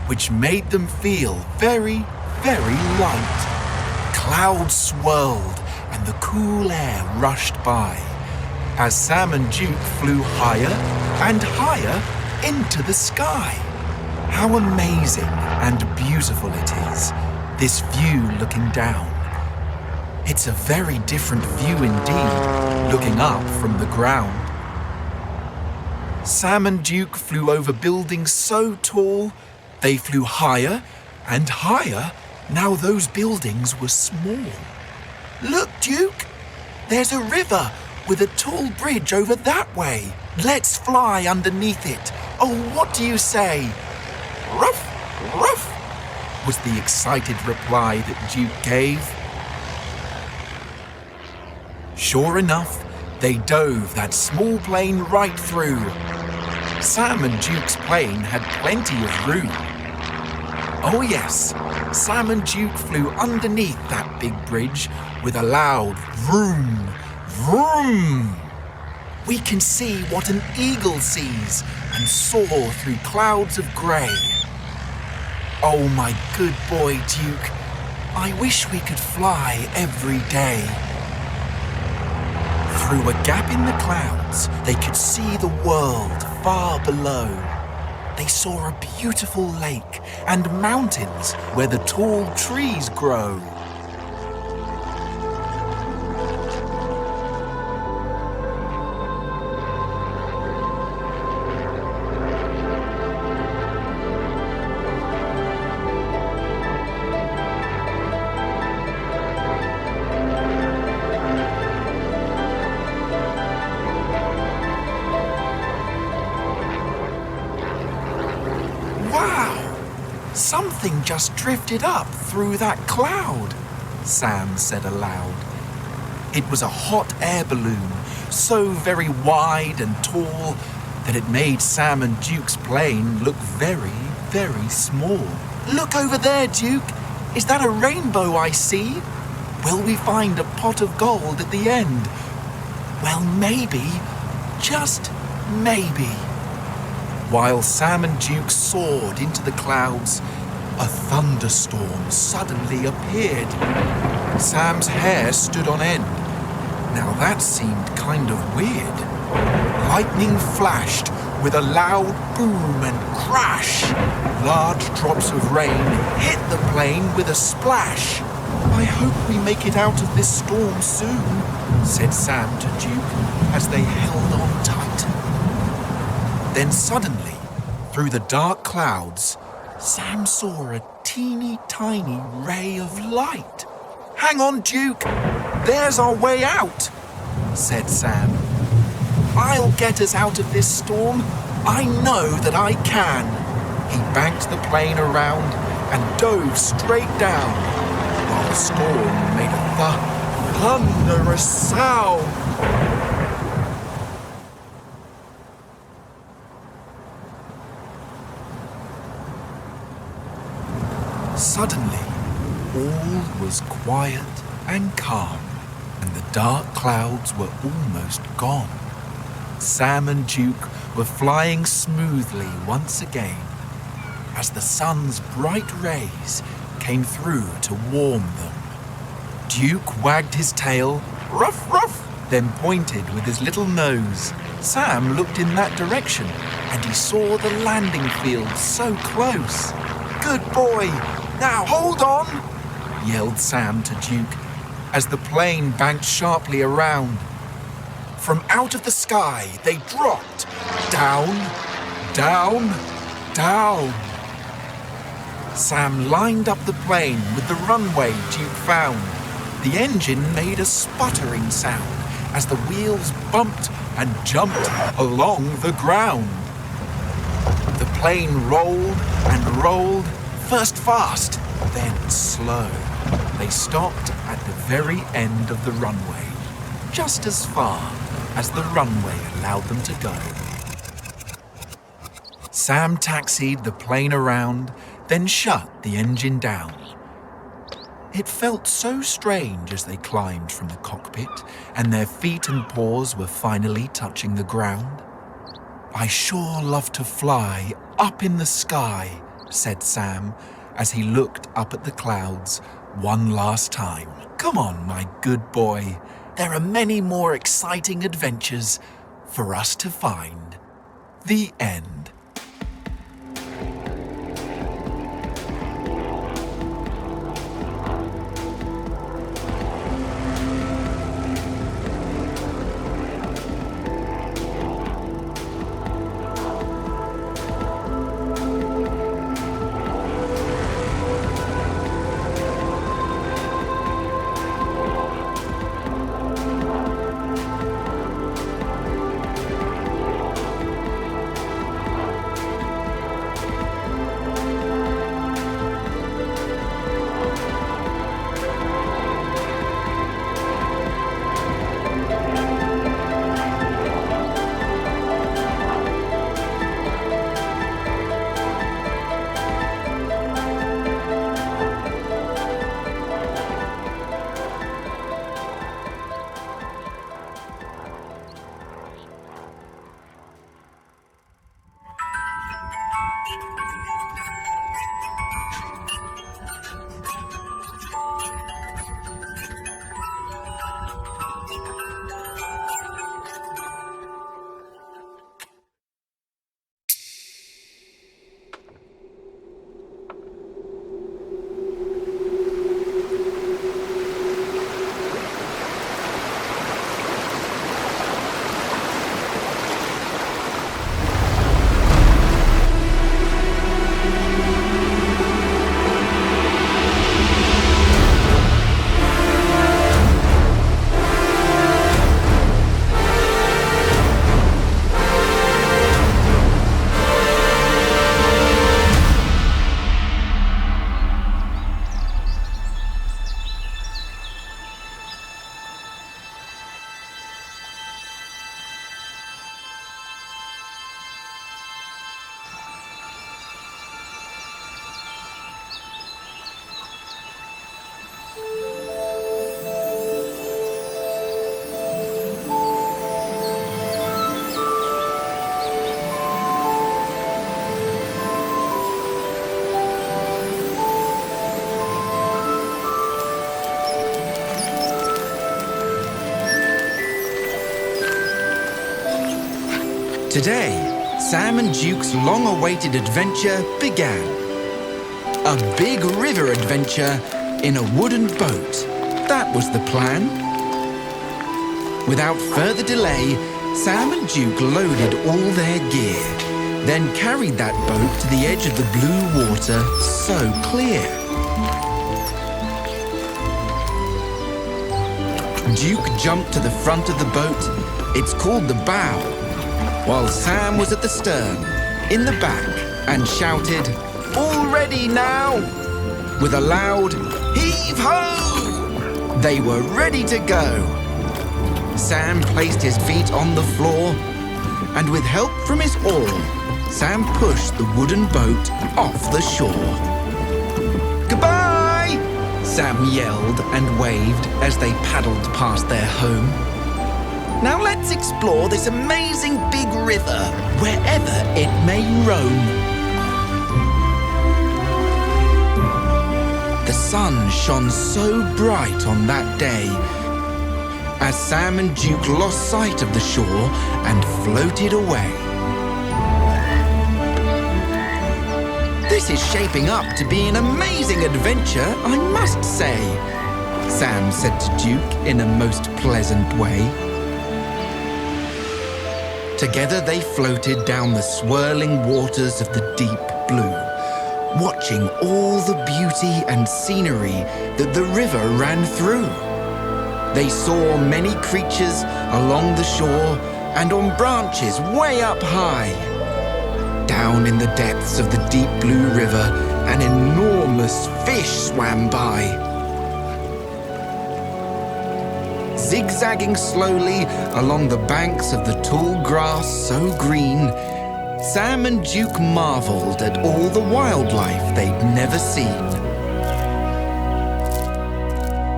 which made them feel very, very light. Clouds swirled and the cool air rushed by as Sam and Duke flew higher and higher into the sky. How amazing and beautiful it is, this view looking down. It's a very different view indeed, looking up from the ground. Sam and Duke flew over buildings so tall, they flew higher and higher. Now those buildings were small. Look, Duke, there's a river with a tall bridge over that way. Let's fly underneath it. Oh, what do you say? Ruff, ruff, was the excited reply that Duke gave. Sure enough, they dove that small plane right through. Sam and Duke's plane had plenty of room. Oh yes, Sam and Duke flew underneath that big bridge with a loud vroom, vroom. We can see what an eagle sees and soar through clouds of grey. Oh my good boy, Duke, I wish we could fly every day. Through a gap in the clouds, they could see the world far below. They saw a beautiful lake and mountains where the tall trees grow. Something just drifted up through that cloud, Sam said aloud. It was a hot air balloon, so very wide and tall that it made Sam and Duke's plane look very, very small. Look over there, Duke. Is that a rainbow I see? Will we find a pot of gold at the end? Well, maybe, just maybe. While Sam and Duke soared into the clouds, a thunderstorm suddenly appeared. Sam's hair stood on end. Now that seemed kind of weird. Lightning flashed with a loud boom and crash. Large drops of rain hit the plane with a splash. I hope we make it out of this storm soon, said Sam to Duke as they held on tight. Then suddenly, through the dark clouds, Sam saw a teeny tiny ray of light. Hang on, Duke. There's our way out, said Sam. I'll get us out of this storm. I know that I can. He banked the plane around and dove straight down, while the storm made a thunderous sound. Suddenly, all was quiet and calm, and the dark clouds were almost gone. Sam and Duke were flying smoothly once again, as the sun's bright rays came through to warm them. Duke wagged his tail, ruff, ruff, then pointed with his little nose. Sam looked in that direction, and he saw the landing field so close. "Good boy! Now hold on!" yelled Sam to Duke, as the plane banked sharply around. From out of the sky, they dropped. Down, down, down. Sam lined up the plane with the runway Duke found. The engine made a sputtering sound as the wheels bumped and jumped along the ground. The plane rolled and rolled, first fast, then slow. They stopped at the very end of the runway, just as far as the runway allowed them to go. Sam taxied the plane around, then shut the engine down. It felt so strange as they climbed from the cockpit and their feet and paws were finally touching the ground. "I sure love to fly up in the sky," said Sam as he looked up at the clouds one last time. "Come on, my good boy. There are many more exciting adventures for us to find." The end. Today, Sam and Duke's long-awaited adventure began. A big river adventure in a wooden boat. That was the plan. Without further delay, Sam and Duke loaded all their gear, then carried that boat to the edge of the blue water, so clear. Duke jumped to the front of the boat. It's called the bow, while Sam was at the stern, in the back, and shouted, "All ready now!" with a loud heave-ho! They were ready to go. Sam placed his feet on the floor, and with help from his oar, Sam pushed the wooden boat off the shore. "Goodbye!" Sam yelled and waved as they paddled past their home. "Now let's explore this amazing big river, wherever it may roam." sun shone so bright on that day, as Sam and Duke lost sight of the shore and floated away. This is shaping up to be an amazing adventure, I must say, Sam said to Duke in a most pleasant way. Together they floated down the swirling waters of the deep blue, watching all the beauty and scenery that the river ran through. They saw many creatures along the shore and on branches way up high. Down in the depths of the deep blue river, an enormous fish swam by. Zigzagging slowly along the banks of the tall grass so green, Sam and Duke marveled at all the wildlife they'd never seen.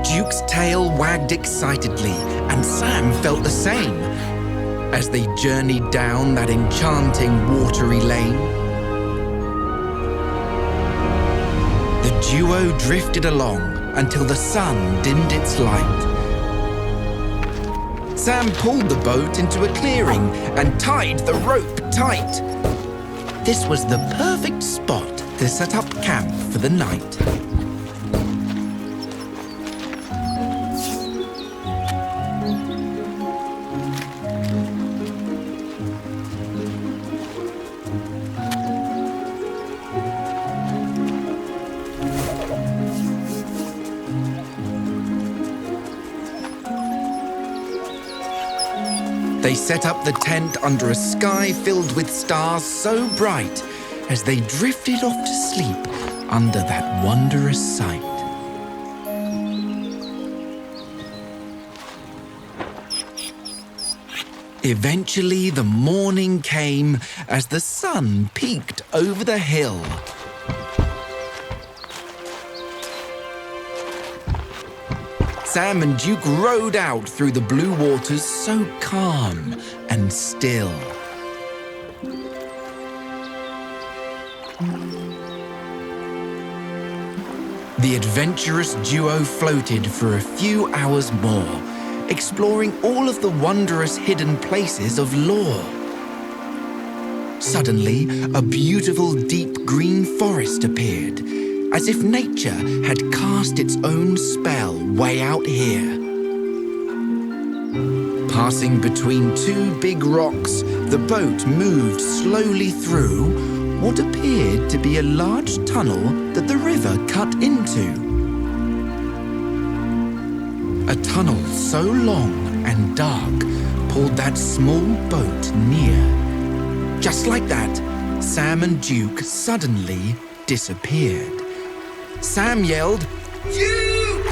Duke's tail wagged excitedly, and Sam felt the same as they journeyed down that enchanting watery lane. The duo drifted along until the sun dimmed its light. Sam pulled the boat into a clearing and tied the rope tight. This was the perfect spot to set up camp for the night. They set up the tent under a sky filled with stars so bright as they drifted off to sleep under that wondrous sight. Eventually, the morning came as the sun peeked over the hill. Sam and Duke rowed out through the blue waters so calm and still. The adventurous duo floated for a few hours more, exploring all of the wondrous hidden places of lore. Suddenly, a beautiful deep green forest appeared, as if nature had cast its own spell way out here. Passing between two big rocks, the boat moved slowly through what appeared to be a large tunnel that the river cut into. A tunnel so long and dark pulled that small boat near. Just like that, Sam and Duke suddenly disappeared. Sam yelled, "Duke!"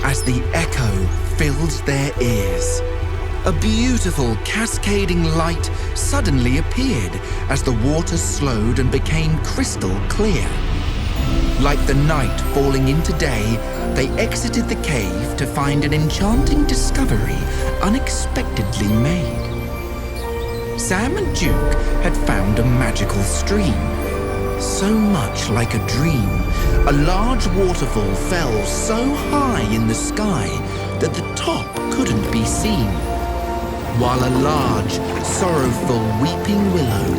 as the echo filled their ears. A beautiful cascading light suddenly appeared as the water slowed and became crystal clear. Like the night falling into day, they exited the cave to find an enchanting discovery unexpectedly made. Sam and Duke had found a magical stream. So much like a dream, a large waterfall fell so high in the sky that the top couldn't be seen, while a large, sorrowful weeping willow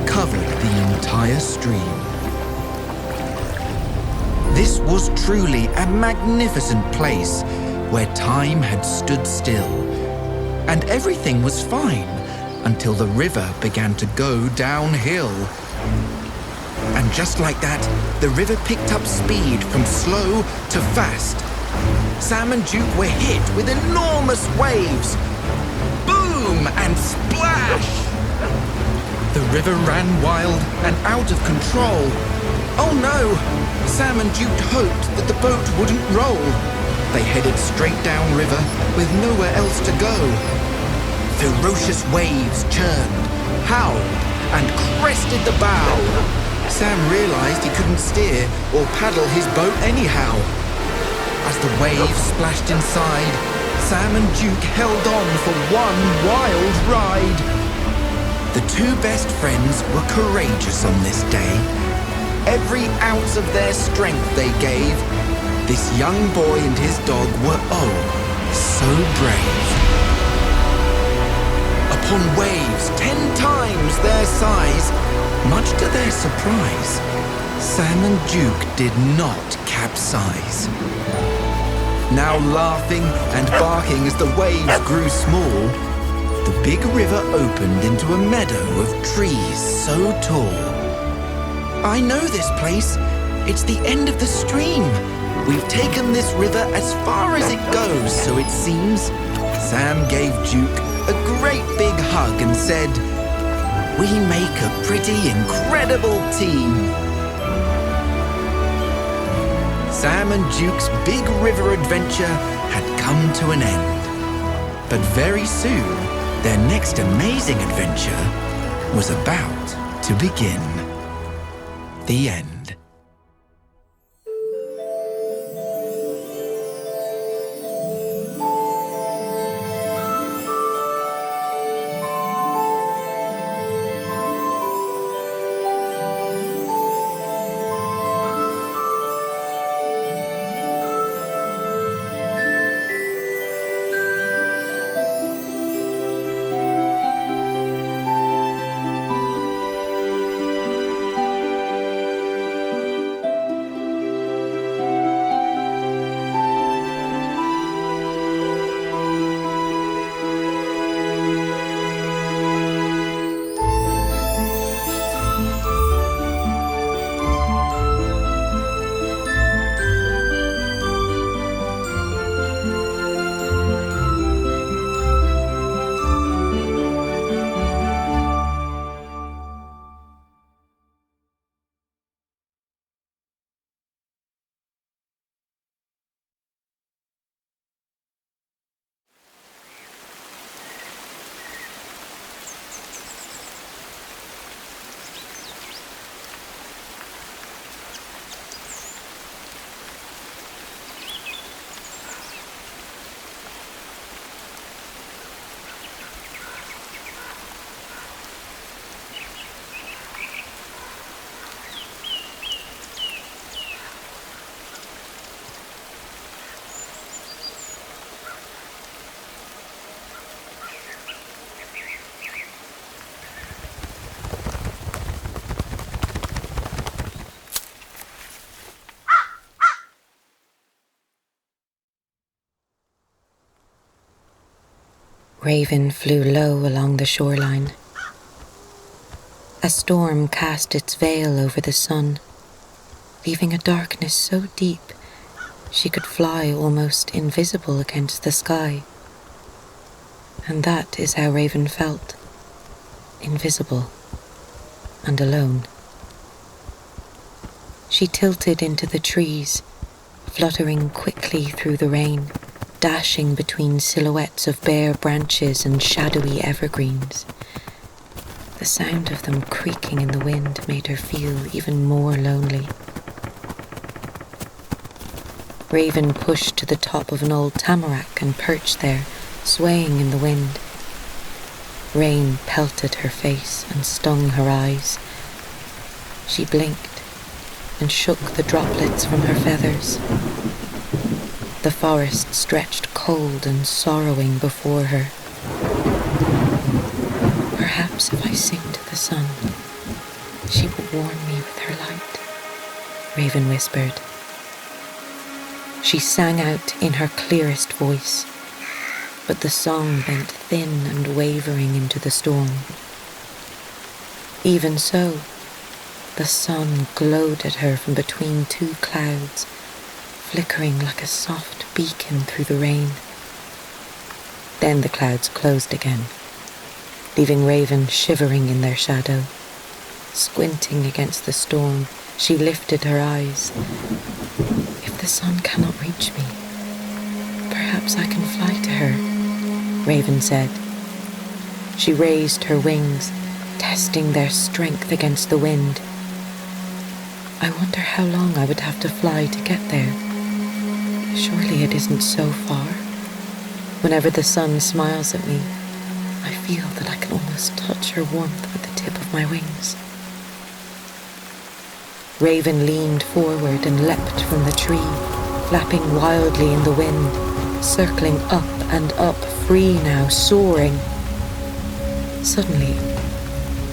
covered the entire stream. This was truly a magnificent place where time had stood still, and everything was fine until the river began to go downhill. And just like that, the river picked up speed from slow to fast. Sam and Duke were hit with enormous waves. Boom and splash! The river ran wild and out of control. Oh no! Sam and Duke hoped that the boat wouldn't roll. They headed straight downriver with nowhere else to go. Ferocious waves churned, howled, and crested the bow. Sam realized he couldn't steer or paddle his boat anyhow. As the waves splashed inside, Sam and Duke held on for one wild ride. The two best friends were courageous on this day. Every ounce of their strength they gave. This young boy and his dog were, oh, so brave. Upon waves 10 times their size, much to their surprise, Sam and Duke did not capsize. Now laughing and barking as the waves grew small, the big river opened into a meadow of trees so tall. I know this place. It's the end of the stream. We've taken this river as far as it goes, so it seems. Sam gave Duke a great big hug and said, "We make a pretty incredible team." Sam and Duke's big river adventure had come to an end. But very soon, their next amazing adventure was about to begin. The end. Raven flew low along the shoreline. A storm cast its veil over the sun, leaving a darkness so deep she could fly almost invisible against the sky. And that is how Raven felt, invisible and alone. She tilted into the trees, fluttering quickly through the rain, dashing between silhouettes of bare branches and shadowy evergreens. The sound of them creaking in the wind made her feel even more lonely. Raven pushed to the top of an old tamarack and perched there, swaying in the wind. Rain pelted her face and stung her eyes. She blinked and shook the droplets from her feathers. The forest stretched cold and sorrowing before her. Perhaps if I sing to the sun, she will warm me with her light, Raven whispered. She sang out in her clearest voice, but the song bent thin and wavering into the storm. Even so, the sun glowed at her from between two clouds, flickering like a soft beacon through the rain. Then the clouds closed again, leaving Raven shivering in their shadow. Squinting against the storm, she lifted her eyes. If the sun cannot reach me, perhaps I can fly to her, Raven said. She raised her wings, testing their strength against the wind. I wonder how long I would have to fly to get there. Surely it isn't so far. Whenever the sun smiles at me, I feel that I can almost touch her warmth with the tip of my wings. Raven leaned forward and leapt from the tree, flapping wildly in the wind, circling up and up, free now, soaring. Suddenly,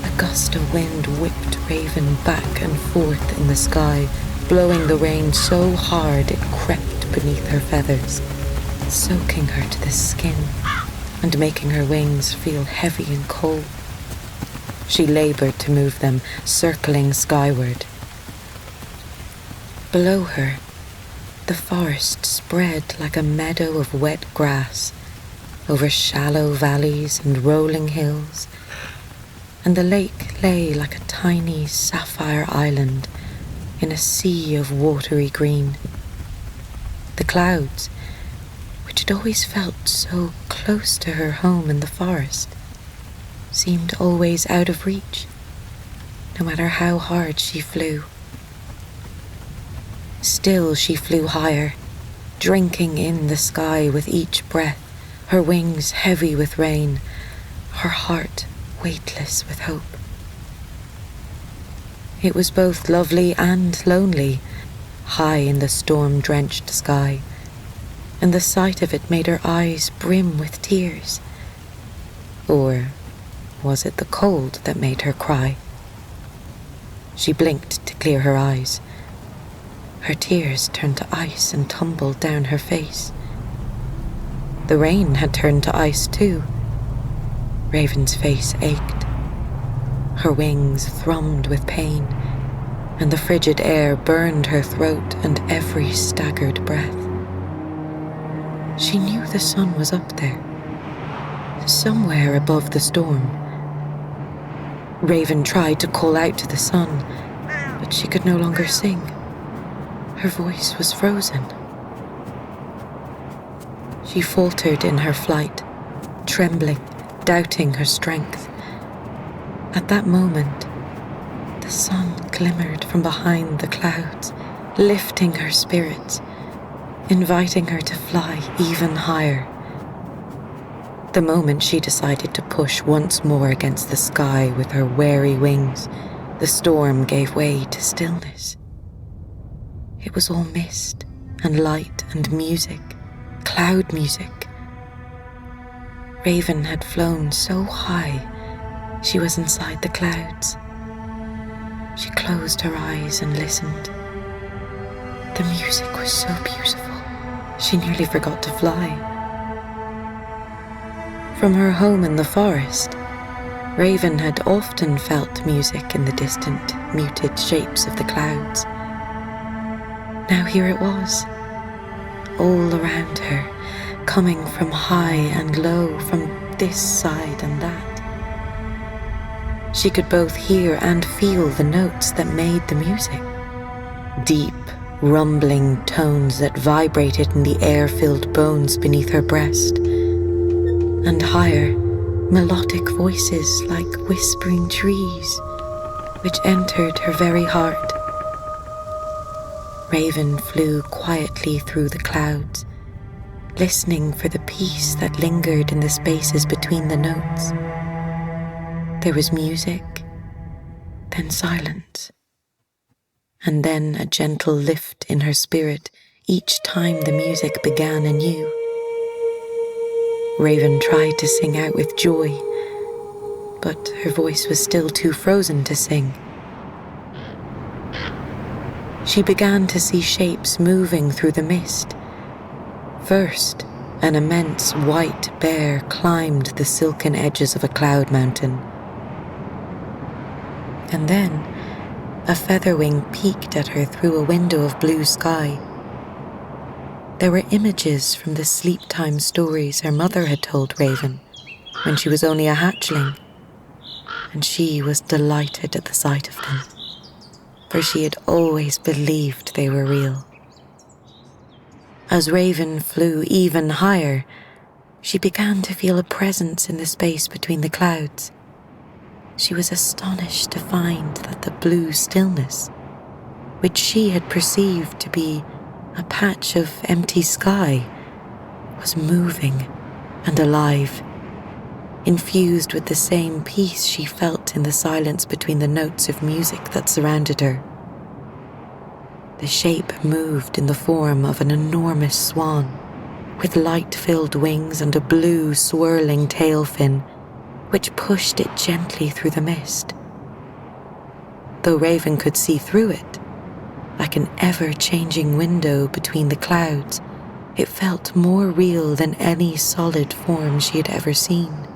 a gust of wind whipped Raven back and forth in the sky, blowing the rain so hard it crept beneath her feathers, soaking her to the skin and making her wings feel heavy and cold. She labored to move them, circling skyward. Below her, the forest spread like a meadow of wet grass over shallow valleys and rolling hills, and the lake lay like a tiny sapphire island in a sea of watery green. The clouds, which had always felt so close to her home in the forest, seemed always out of reach, no matter how hard she flew. Still she flew higher, drinking in the sky with each breath, her wings heavy with rain, her heart weightless with hope. It was both lovely and lonely, high in the storm-drenched sky, and the sight of it made her eyes brim with tears. Or was it the cold that made her cry? She blinked to clear her eyes. Her tears turned to ice and tumbled down her face. The rain had turned to ice too. Raven's face ached. Her wings thrummed with pain, and the frigid air burned her throat and every staggered breath. She knew the sun was up there, somewhere above the storm. Raven tried to call out to the sun, but she could no longer sing. Her voice was frozen. She faltered in her flight, trembling, doubting her strength. At that moment, the sun glimmered from behind the clouds, lifting her spirits, inviting her to fly even higher. The moment she decided to push once more against the sky with her wary wings, the storm gave way to stillness. It was all mist and light and music, cloud music. Raven had flown so high, she was inside the clouds. She closed her eyes and listened. The music was so beautiful, she nearly forgot to fly. From her home in the forest, Raven had often felt music in the distant, muted shapes of the clouds. Now here it was, all around her, coming from high and low, from this side and that. She could both hear and feel the notes that made the music. Deep, rumbling tones that vibrated in the air-filled bones beneath her breast. And higher, melodic voices like whispering trees, which entered her very heart. Raven flew quietly through the clouds, listening for the peace that lingered in the spaces between the notes. There was music, then silence, and then a gentle lift in her spirit each time the music began anew. Raven tried to sing out with joy, but her voice was still too frozen to sing. She began to see shapes moving through the mist. First, an immense white bear climbed the silken edges of a cloud mountain. And then, a featherwing peeked at her through a window of blue sky. There were images from the sleep-time stories her mother had told Raven when she was only a hatchling, and she was delighted at the sight of them, for she had always believed they were real. As Raven flew even higher, she began to feel a presence in the space between the clouds. She was astonished to find that the blue stillness, which she had perceived to be a patch of empty sky, was moving and alive, infused with the same peace she felt in the silence between the notes of music that surrounded her. The shape moved in the form of an enormous swan, with light-filled wings and a blue swirling tail fin, which pushed it gently through the mist. Though Raven could see through it, like an ever-changing window between the clouds, it felt more real than any solid form she had ever seen.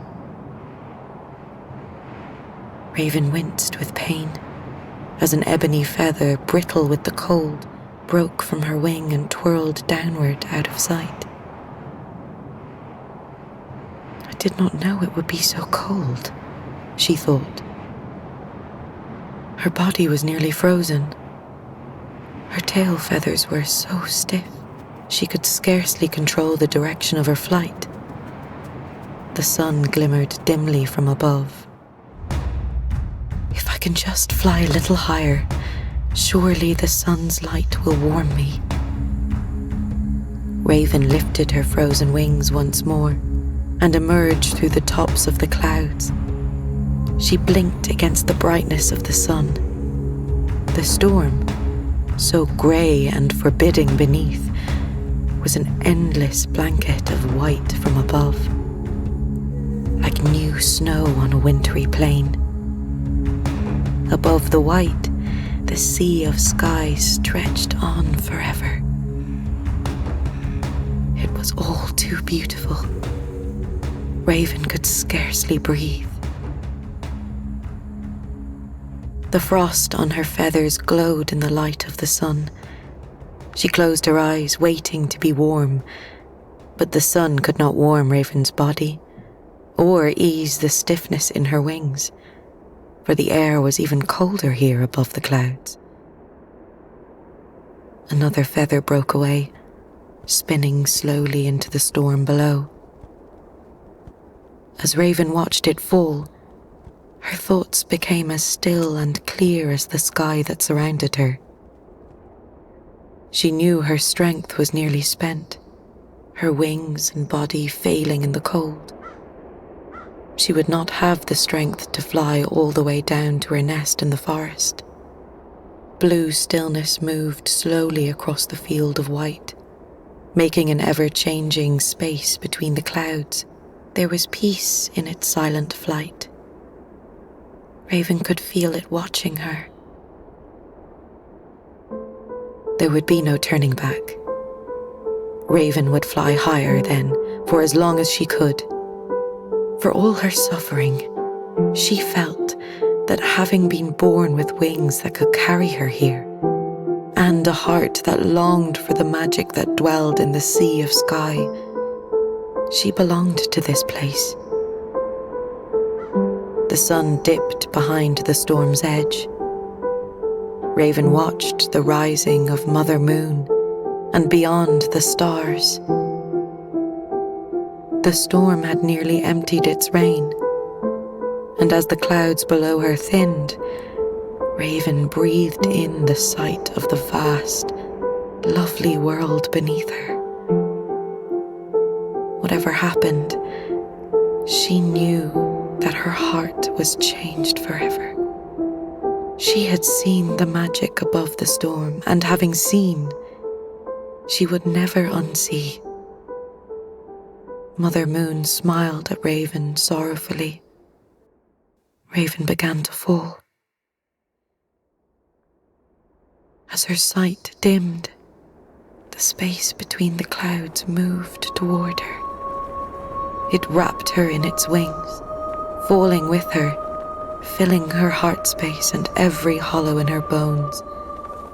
Raven winced with pain as an ebony feather, brittle with the cold, broke from her wing and twirled downward out of sight. I did not know it would be so cold, she thought. Her body was nearly frozen. Her tail feathers were so stiff, she could scarcely control the direction of her flight. The sun glimmered dimly from above. If I can just fly a little higher, surely the sun's light will warm me. Raven lifted her frozen wings once more and emerged through the tops of the clouds. She blinked against the brightness of the sun. The storm, so grey and forbidding beneath, was an endless blanket of white from above, like new snow on a wintry plain. Above the white, the sea of sky stretched on forever. It was all too beautiful. Raven could scarcely breathe. The frost on her feathers glowed in the light of the sun. She closed her eyes, waiting to be warm, but the sun could not warm Raven's body, or ease the stiffness in her wings, for the air was even colder here above the clouds. Another feather broke away, spinning slowly into the storm below. As Raven watched it fall, her thoughts became as still and clear as the sky that surrounded her. She knew her strength was nearly spent, her wings and body failing in the cold. She would not have the strength to fly all the way down to her nest in the forest. Blue stillness moved slowly across the field of white, making an ever-changing space between the clouds. There was peace in its silent flight. Raven could feel it watching her. There would be no turning back. Raven would fly higher then, for as long as she could. For all her suffering, she felt that having been born with wings that could carry her here, and a heart that longed for the magic that dwelled in the sea of sky, she belonged to this place. The sun dipped behind the storm's edge. Raven watched the rising of Mother Moon, and beyond the stars. The storm had nearly emptied its rain, and as the clouds below her thinned, Raven breathed in the sight of the vast, lovely world beneath her. Whatever happened, she knew that her heart was changed forever. She had seen the magic above the storm, and having seen, she would never unsee. Mother Moon smiled at Raven sorrowfully. Raven began to fall. As her sight dimmed, the space between the clouds moved toward her. It wrapped her in its wings, falling with her, filling her heart space and every hollow in her bones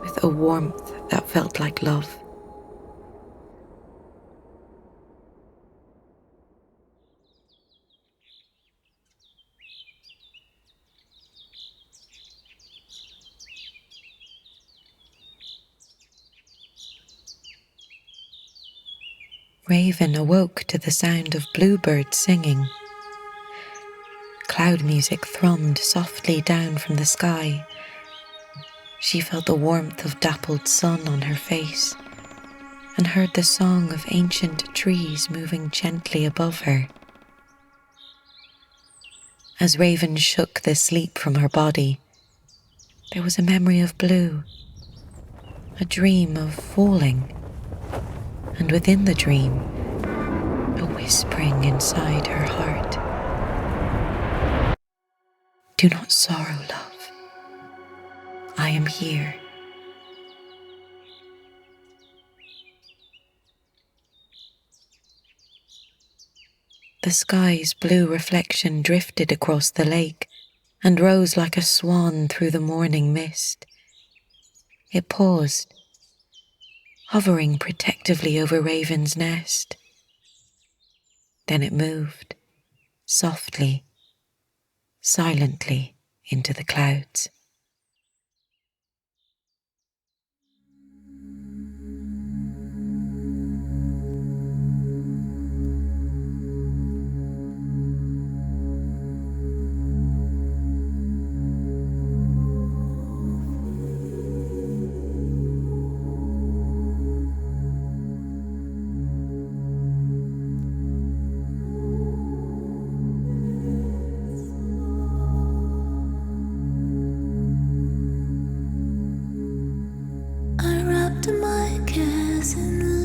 with a warmth that felt like love. Raven awoke to the sound of bluebirds singing. Cloud music thrummed softly down from the sky. She felt the warmth of dappled sun on her face and heard the song of ancient trees moving gently above her. As Raven shook the sleep from her body, there was a memory of Blue, a dream of falling, and within the dream, a whispering inside her heart. Do not sorrow, love. I am here. The sky's blue reflection drifted across the lake and rose like a swan through the morning mist. It paused, hovering protectively over Raven's nest. Then it moved, softly, silently, into the clouds. I wrapped my cares in